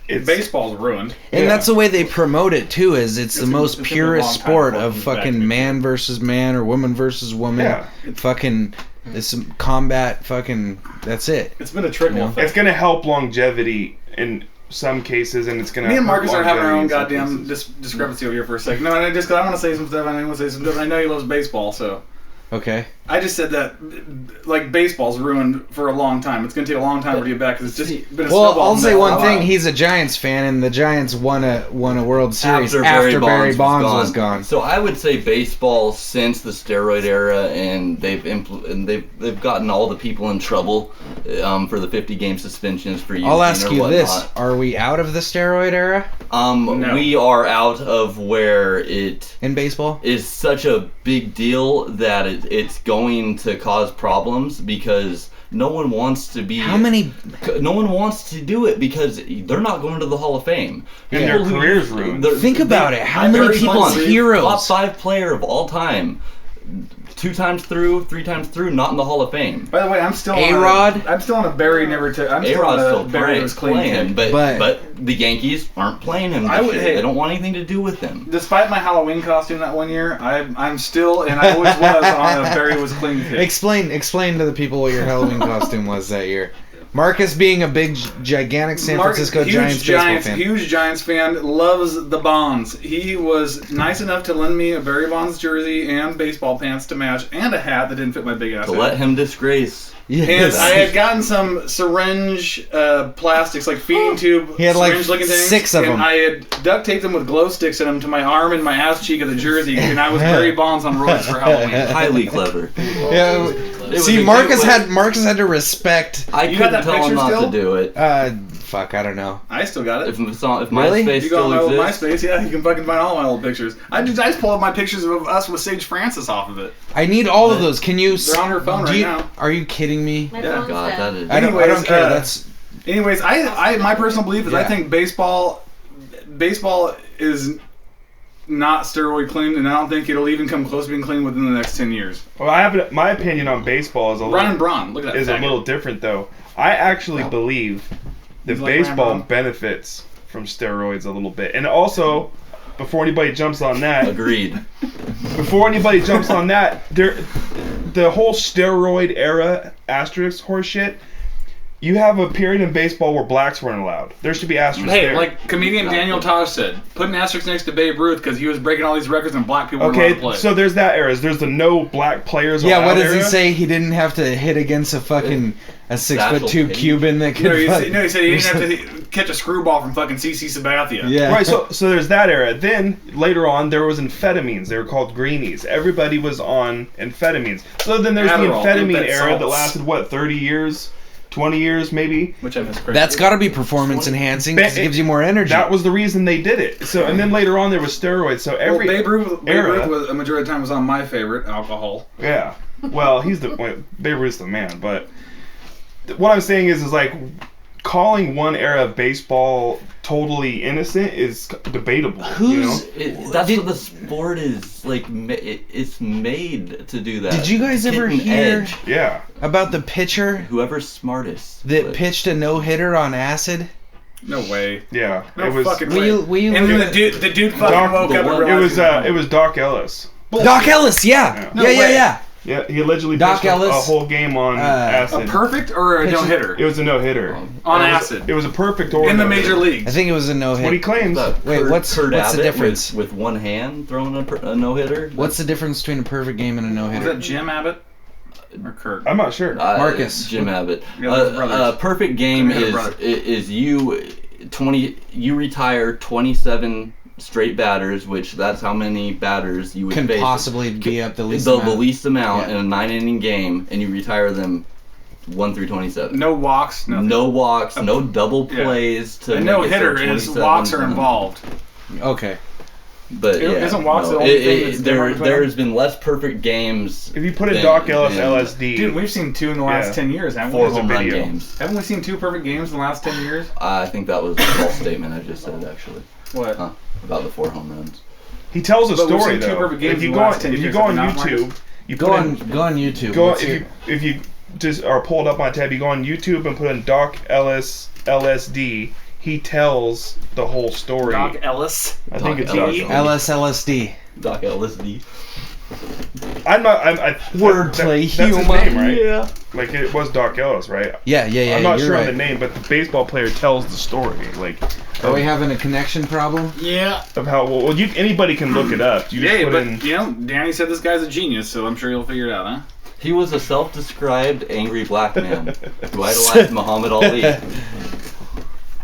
baseball's ruined. And that's the way they promote it too. Is it's the most purest sport of fucking man versus man or woman versus woman. Yeah. Fucking. It's some combat fucking. That's it. It's been a trickle effect. It's gonna help longevity in some cases, and it's gonna. Me and Marcus are having our own goddamn discrepancy over here for a second. No, and just because I want to say some stuff, I want to say some stuff. I know he loves baseball, so. Okay. I just said that, like, baseball's ruined for a long time. It's going to take a long time to get back because it's just been a snowball. Well, I'll say one thing. He's a Giants fan, and the Giants won a World Series after Barry Bonds was gone. So I would say baseball since the steroid era, and they've gotten all the people in trouble for the 50-game suspensions for using. I'll ask you whatnot. this: are we out of the steroid era? No. We are out of where it in baseball is such a big deal that it's going to cause problems because no one wants to be. No one wants to do it because they're not going to the Hall of Fame. And their careers ruined. Think about it. How many people's heroes? Top 5 player of all time. 2 times through, 3 times through, not in the Hall of Fame. By the way, I'm still A-Rod. I'm still on a Barry never took. I'm still on a Barry was clean him, but the Yankees aren't playing him. They don't want anything to do with him. Despite my Halloween costume that one year, I'm still and I always was on a Barry was clean kick. Explain to the people what your Halloween costume was that year. Marcus being a big, gigantic San Francisco Giants baseball fan. Huge Giants fan, loves the Bonds. He was nice enough to lend me a Barry Bonds jersey and baseball pants to match, and a hat that didn't fit my big ass To head. let him disgrace. Yes. And I had gotten some syringe plastics, like feeding tube. He had like syringe-looking things, 6 of them. And I had duct taped them with glow sticks in them to my arm and my ass cheek of the jersey, and I was Barry Bonds on roids for Halloween. Highly clever. Yeah. It was See, a Marcus good way- had to respect. I You got couldn't that tell him picture not still? to do it. Fuck, I don't know. I still got it. If Really? MySpace You go on my still old exists, MySpace, yeah, you can fucking find all my old pictures. I just pulled up my pictures of us with Sage Francis off of it. I need all of those. Can you? They're on her phone right now. Are you kidding me? My Yeah, phone's God, dead. that is. I don't Anyways, care. That's Anyways, I my personal belief is I Yeah. think baseball is not steroid clean, and I don't think it'll even come close to being clean within the next 10 years. Well, I have my opinion on baseball is a Ryan little, Braun, look at that. is a faggot. little different though. I actually believe that He's like Ryan baseball Braun. benefits from steroids a little bit, and also before anybody jumps on that, Agreed. the whole steroid era asterisk horseshit. You have a period in baseball where blacks weren't allowed. There should be asterisks Hey, there. like comedian Daniel Tosh said, put an asterisk next to Babe Ruth because he was breaking all these records and black people weren't allowed to Okay, play. so there's that era. There's the no black players yeah. allowed What does he era. say? He didn't have to hit against a fucking a 6'2" Satchel Cuban that could. no, he fuck- said he didn't have to catch a screwball from fucking CC Sabathia. Yeah. Right, so there's that era. Then later on, there was amphetamines. They were called greenies. Everybody was on amphetamines. So then there's Adderall, the amphetamine impet era that salts. lasted what, 30 years, 20 years maybe. Which I miss. That's got to be performance enhancing because it gives you more energy. That was the reason they did it. So and then later on there was steroids. So Well, every Babe Ruth era, was, a majority of the time was on my favorite, alcohol. yeah. Well, Babe Ruth's the man. But what I'm saying is like calling one era of baseball totally innocent is debatable. you know? That's what the sport is like. It's made to do that. Did you guys ever Hidden hear edge. Yeah. about the pitcher Whoever's smartest that Like, pitched a no-hitter on acid? No way. Yeah. No it was. fucking Will way. you- will you and look then at- the dude fucking Doc- woke up and the It realized was he was it was Doc Ellis. Doc Ellis, yeah. No yeah. way. Yeah, he allegedly Doc pitched a Ellis, whole game on acid. a perfect or a Pitches- no-hitter? It was a no-hitter. On It was- acid. It was a perfect or In the no-hitter. major I leagues. think it was a That's what he no-hit. claims. Wait, what's Kurt the Abbott difference? with one hand throwing a no hitter? What's the difference between a perfect game and a Was no-hitter? that Jim Abbott? Or Kurt? I'm not sure. Marcus. Jim Abbott. Yeah, those brothers. A perfect game They're is brothers. you retire 27 straight batters, which that's how many batters you would Can face. possibly be up the least the amount. least amount Yeah. in a 9-inning game, and you retire them 1 through 27. No walks, nothing. No walks, no double Yeah. plays to A make no-hitter it so is 27. walks are involved. Okay. But yeah, Isn't walks the only thing that's different between there's been less perfect games. If you put in than- Doc Ellis than LSD, Dude, we've seen two in the last Yeah. 10 years, haven't four we? There's a home run video. games. Haven't we seen two perfect games in the last 10 years? I think that was a false statement I just said actually What? Huh. about the 4 home runs. he tells a But we've story seen two though. perfect games If you in go the on, last 10 if you years, go have on we not, YouTube, Marcus? you Go put on in, YouTube. go Let's hear- if you just are pulled up on a tab, you go on YouTube and put in Doc Ellis LSD. He tells the whole story. Doc Ellis. I think it's Doc Doc Ellis. Ellis. LSD. Doc LSD. I'm not. Wordplay, That's his human. name, right? Yeah. Like it was Doc Ellis, right? Yeah. I'm not you're sure right. on the name, but the baseball player tells the story, like Are we having a connection problem? Yeah. of how well. Anybody can look it up. You just Yeah, put but, in. you know, Danny said this guy's a genius, so I'm sure you'll figure it out, huh? He was a self-described angry black man who idolized Muhammad Ali.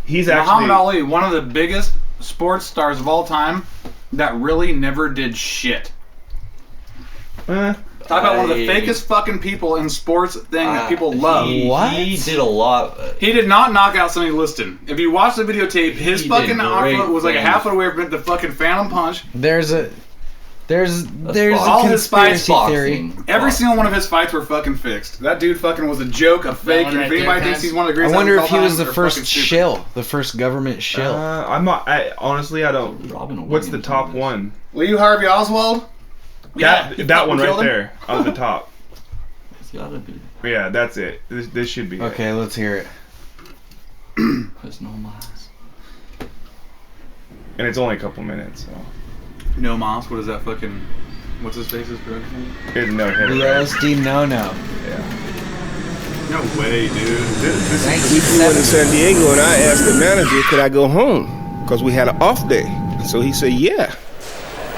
He's Muhammad actually. Ali, one of the biggest sports stars of all time, that really never did shit. Talk about one of the I- fakest fucking people in sports thing that people love. What? He did a lot. He did not knock out Sonny Liston. If you watch the videotape, his He fucking did knockfoot great was like a things. half foot away from the fucking phantom punch. There's a All his fights, conspiracy theory. Every single one of his fights were fucking fixed. That dude fucking was a joke, a fake, one and right if there, anybody thinks Pat. he's one of the I greatest wonder athletes if of he all was time, the they're first fucking stupid. shill, the first government shill. I'm not. Honestly, I don't. Robin What's the Williams top on this. one? Lee Harvey Oswald? That he that one fucking right killed him. there on the top. It's gotta be. Yeah, that's it. This should be. It. Okay, let's hear it. There's no miles. And it's only a couple minutes. So. No Moss, what is that fucking... What's his face's production? It's no The hitter. LSD no. Yeah. No way, dude. We flew into San Diego, and I asked the manager, could I go home? Because we had an off day. So he said, yeah.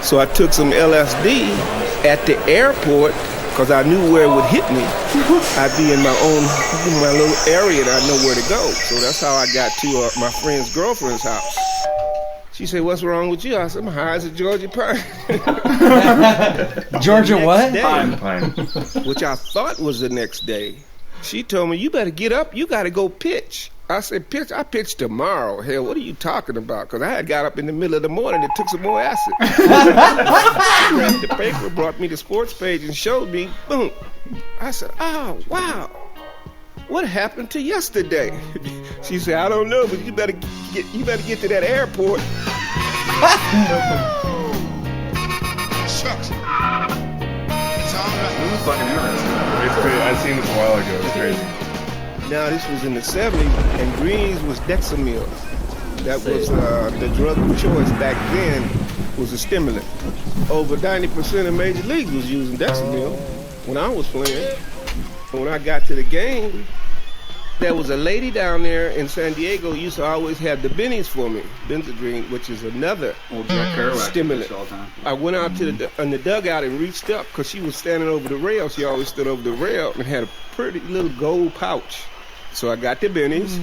So I took some LSD at the airport because I knew where it would hit me. I'd be in my little area and I know where to go. So that's how I got to my friend's girlfriend's house. She said, what's wrong with you? I said, I'm high as a Georgia pine. Georgia what? Pine. Which I thought was the next day. She told me, you better get up. You got to go pitch. I said, pitch? I pitch tomorrow. Hell, what are you talking about? Because I had got up in the middle of the morning and took some more acid. She grabbed the paper, brought me the sports page and showed me. Boom. I said, oh, wow. What happened to yesterday? She said, I don't know, but you better get to that airport. Shucks. This is fucking interesting. It's crazy. I seen this a while ago. It's crazy. Now, this was in the 70s, and Greens was Dexamil. That was the drug of choice back then, was a stimulant. Over 90% of Major Leagues was using Dexamil when I was playing. When I got to the game, there was a lady down there in San Diego who used to always have the bennies for me, Benzodrine, which is another stimulant. I went out to the dugout and reached up because she was standing over the rail. She always stood over the rail and had a pretty little gold pouch. So I got the bennies,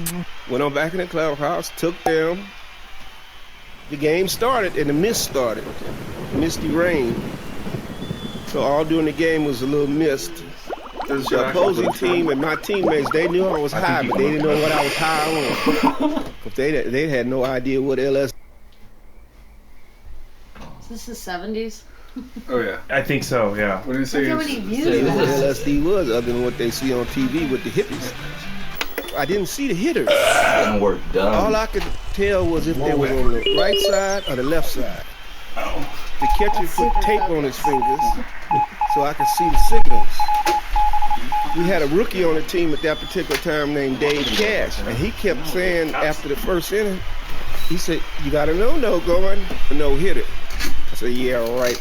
went on back in the clubhouse, took them. The game started and the mist started, misty rain. So all during the game was a little mist. The opposing team and my teammates, they knew I was high, but they didn't know what I was high on. But they had no idea what LSD. Is this the 70s? Oh, yeah. I think so, yeah. What do you say? Look how many views What it has. LSD was, other than what they see on TV with the hippies. I didn't see the hitters. Getting work done. All I could tell was if they were on the right side or the left side. The catcher put tape on his fingers so I could see the signals. We had a rookie on the team at that particular time named Dave Cash, and he kept saying after the first inning, he said, you got a no-no going, a no-hitter. I said, yeah, right.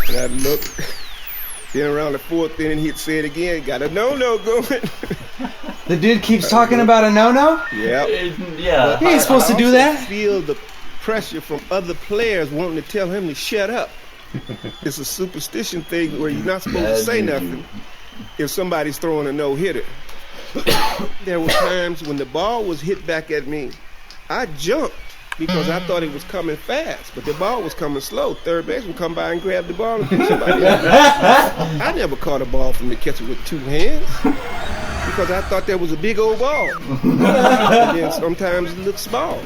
And I looked. Then around the fourth inning, he'd say it again, got a no-no going. The dude keeps talking about a no-no? Yeah. Yeah. He ain't supposed to do that. I feel the pressure from other players wanting to tell him to shut up. It's a superstition thing where you're not supposed to say nothing if somebody's throwing a no-hitter. There were times when the ball was hit back at me, I jumped because I thought it was coming fast, but the ball was coming slow. Third base would come by and grab the ball and pick somebody up. I never caught a ball from the catcher with two hands because I thought that was a big old ball. And then sometimes it looked small.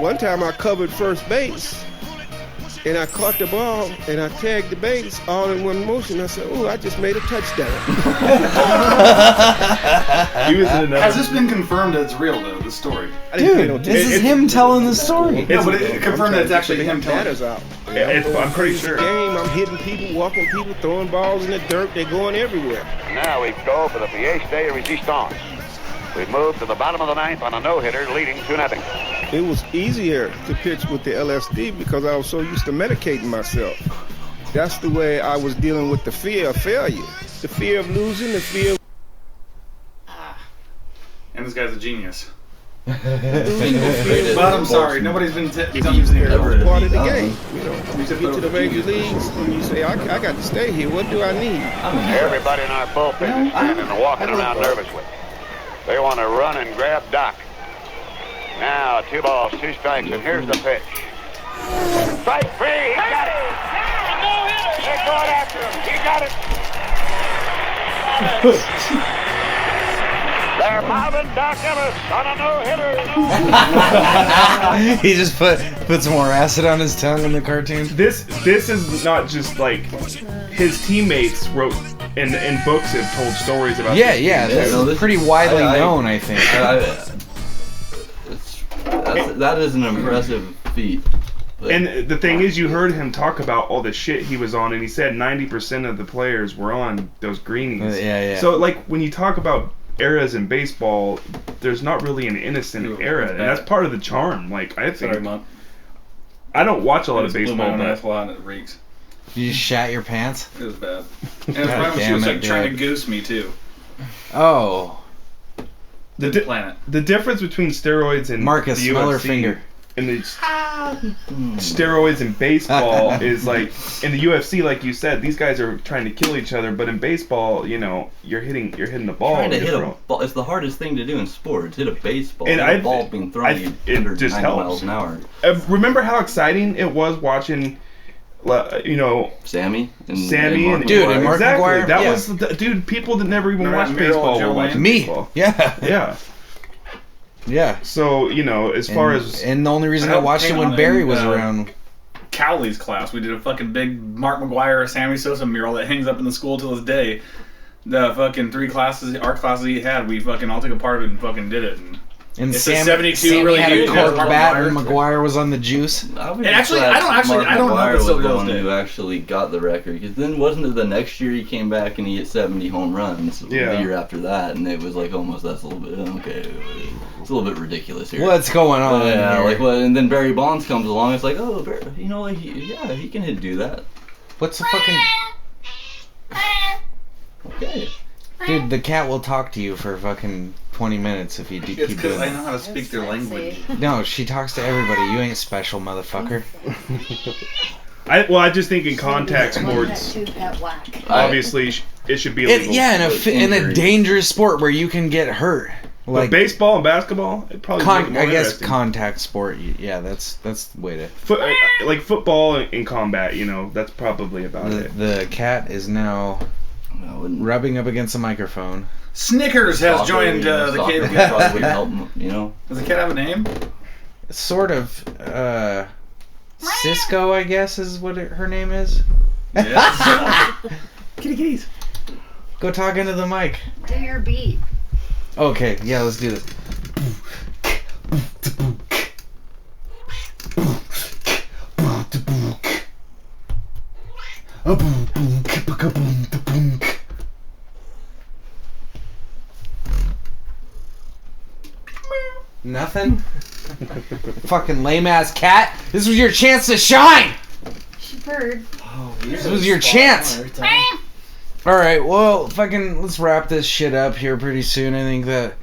One time I covered first base, and I caught the ball, and I tagged the base all in one motion. I said, oh, I just made a touchdown. Has this been confirmed that it's real, though, this story? Dude, this is him telling the story. Yeah, but it confirmed that it's actually him telling it. Out. I'm pretty sure. Game, I'm hitting people, walking people, throwing balls in the dirt. They're going everywhere. Now we go for the Fiesta de Resistance. We moved to the bottom of the ninth on a no-hitter, leading 2-0. It was easier to pitch with the LSD because I was so used to medicating myself. That's the way I was dealing with the fear of failure, the fear of losing, the fear of... And this guy's a genius. But I'm sorry, nobody's been using it. That was part of the game. You know, you get to the major leagues and you say, I got to stay here. What do I need? Everybody in our bullpen is standing and walking around nervously. They want to run and grab Doc. Now, 2 balls, 2 strikes, and here's the pitch. Strike 3, he got it! They're going after him, he got it! They're mobbing Doc Ellis on a no-hitter. He just put some more acid on his tongue in the cartoon. This is not just like his teammates wrote and books have told stories about. Yeah, this is pretty widely known, I think. That is an impressive feat. But And the thing is, you heard him talk about all the shit he was on, and he said 90% of the players were on those greenies. Yeah. So, like, when you talk about eras in baseball, there's not really an innocent era, and that's part of the charm. Like, I think. Sorry, Mom. I don't watch a lot of Blew baseball, my own but ass and it reeks. You just shat your pants? It was bad. And it was probably when she was like trying to goose me too. Oh, Planet. The difference between steroids and Marcus, the smell her UFC finger. and the steroids in baseball is like in the UFC, like you said, these guys are trying to kill each other. But in baseball, you know, you're hitting the ball. Trying to and hit you're a ball. It's the hardest thing to do in sports. Hit a baseball. And Hit a ball being thrown at you it under just 90 helps. miles an hour. Remember how exciting it was watching, you know, Sammy and and Dude, and Mark exactly. McGuire, That yeah. was dude. People that never even Remember watched that mural baseball Joe were watching Me. baseball. Yeah. Yeah. Yeah. So you know, as far as and the only reason I helped watched it paint when on Barry in, was around. Cowley's class. We did a fucking big Mark McGuire, Sammy Sosa mural that hangs up in the school to this day. The fucking 3 classes, art classes he had, we fucking all took a part of it and fucking did it. And it's a 72 Sammy really had a huge. cork Mark bat McGuire. and MGuire was on the juice. And actually, I don't know if it's still the goes one day. who actually got the record. Because then wasn't it the next year he came back and he hit 70 home runs? Yeah. The year after that, and it was like almost that's a little bit okay. It's a little bit ridiculous here. What's going on? Yeah, here? like what? And then Barry Bonds comes along. It's like, oh, Barry, you know, like he can do that. What's the fucking Okay. dude? The cat will talk to you for fucking 20 minutes if you It's keep because doing I that. know how to speak their language. No, she talks to everybody. You ain't special, motherfucker. I just think in contact sports, obviously it should be illegal. Yeah, in a dangerous sport where you can get hurt. But Like baseball and basketball, it probably make it more I guess interesting. contact sport. Yeah, that's the way to. Like football in combat, you know, that's probably about it. The cat is now rubbing up against the microphone. Snickers has Soccer, joined you know, the soccer cave. would probably help him, you know. Does the cat have a name? Sort of. Cisco, I guess, is what her name is. Yes. Kitties. Go talk into the mic. Do your beat. Okay, yeah, let's do this. Nothing? Fucking lame ass cat. This was your chance to shine! She purred. This was your chance! Alright, well, fucking, let's wrap this shit up here pretty soon. I think that.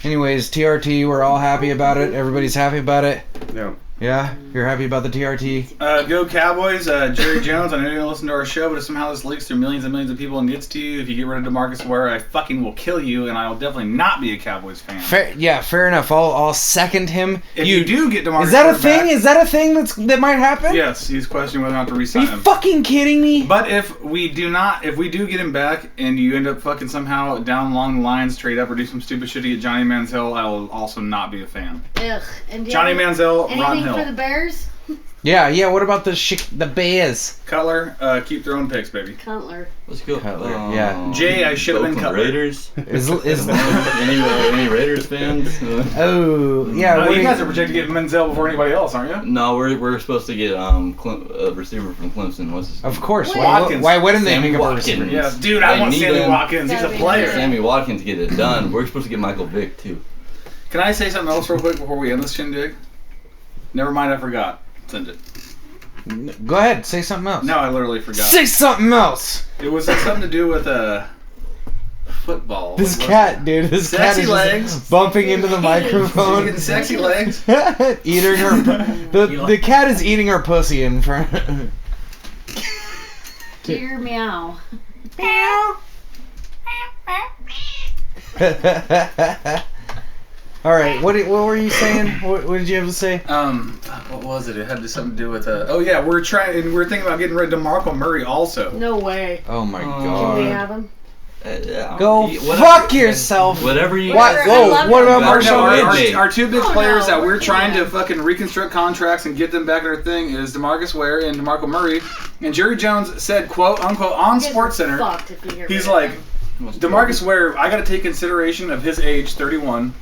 Anyways, TRT, we're all happy about it. Everybody's happy about it. Yeah. Yeah? You're happy about the TRT? Go Cowboys. Jerry Jones, I know you don't listen to our show, but if somehow this leaks through millions and millions of people and gets to you, if you get rid of DeMarcus Ware, I fucking will kill you, and I will definitely not be a Cowboys fan. Fair enough. I'll second him. If you do get DeMarcus Is that a Ware thing? back- Is that a thing that might happen? Yes, he's questioning whether or not to Are re-sign you him. fucking kidding me? But if we do get him back, and you end up fucking somehow down along the lines, trade up or do some stupid shit to get Johnny Manziel, I will also not be a fan. Ugh. And Johnny Manziel, Ron anything Hill. for the Bears? Yeah. What about the Bears? Cutler, keep throwing picks, baby. Cutler. Let's go. Cutler, yeah. Jay, I should have been Oakland Cutler. Raiders. Is any Raiders fans? Oh yeah. No, what you are guys are projected to get Manziel before anybody else, aren't you? No, we're supposed to get a receiver from Clemson. What's his name? Of course. Watkins. Why wouldn't they Sammy pick up a Watkins. receiver? Yeah, dude, I want need Sammy him. Watkins. He's a player. Sammy Watkins get it done. We're supposed to get Michael Vick too. Can I say something else real quick before we end this shindig? Never mind, I forgot. Send it. Go ahead. Say something else. No, I literally forgot. Say something else. It was something to do with football. This What was cat, dude. This cat Sexy is legs. just bumping into the it? microphone. Getting sexy legs. Eating her. The cat is eating her pussy in front. Dear meow. All right. What were you saying? What did you have to say? What was it? It had something to do with oh yeah, we're thinking about getting rid of DeMarco Murray also. No way. Oh my Can we god. have him? Go Whatever- fuck yourself. Whatever you. What? I Whoa, love what him. about Marshawn Lynch? Our two big Oh, players no, that we're we're trying to good. fucking reconstruct contracts and get them back in our thing is DeMarcus Ware and DeMarco Murray. And Jerry Jones said, quote unquote, on You guys are SportsCenter, fucked if you get he's rid of like, him. DeMarcus Ware, I got to take consideration of his age, 31,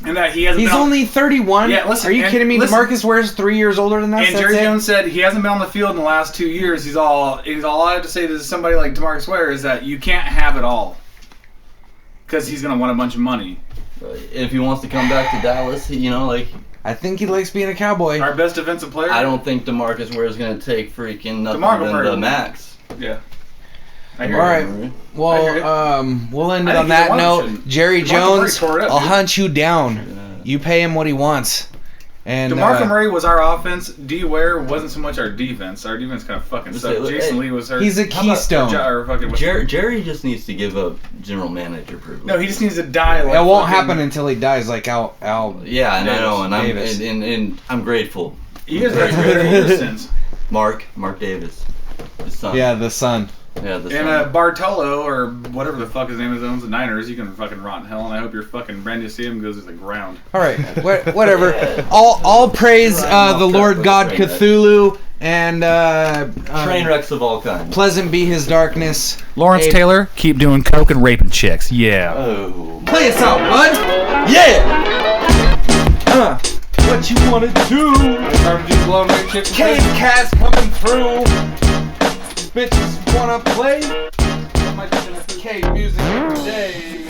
and that he hasn't He's been on- only 31. Yeah, listen, Are you and kidding me? listen. DeMarcus Ware's 3 years older than us. And That's Jerry it? Jones said he hasn't been on the field in the last 2 years. He's all I have to say to somebody like DeMarcus Ware is that you can't have it all. Because he's going to want a bunch of money. If he wants to come back to Dallas, you know, like I think he likes being a Cowboy. Our best defensive player? I don't think DeMarcus Ware is going to take freaking nothing DeMarco than Murray. the max. Yeah. I All hear right. you. I hear Well, you. we'll end it I on think that either one note. should. Jerry DeMarco Jones, Murray tore it up, I'll dude. hunt you down. You pay him what he wants. And DeMarco Murray was our offense. D. Ware wasn't so much our defense. Our defense kind of fucking sucked. Jason Lee was our. He's a keystone. Jerry just needs to give up general manager privilege. No, he just needs to die. Like it won't fucking- happen until he dies, like Al. Yeah, and I know, and Davis. and I'm grateful. You guys got great innocence. Mark Davis, his son. Yeah, the son. Yeah, the And son. Bartolo, or whatever the fuck his name is, owns the Niners. You can fucking rot in hell, and I hope your fucking brand new stadium goes to the ground. All right, whatever. All praise the Lord God Cthulhu and Train wrecks of all kinds. Pleasant be his darkness. Lawrence Hey, Taylor, keep doing coke and raping chicks. Yeah. Oh. Play us out, bud. Yeah. What you wanna do? CaveCast coming through. Bitches wanna play? Cave music every day.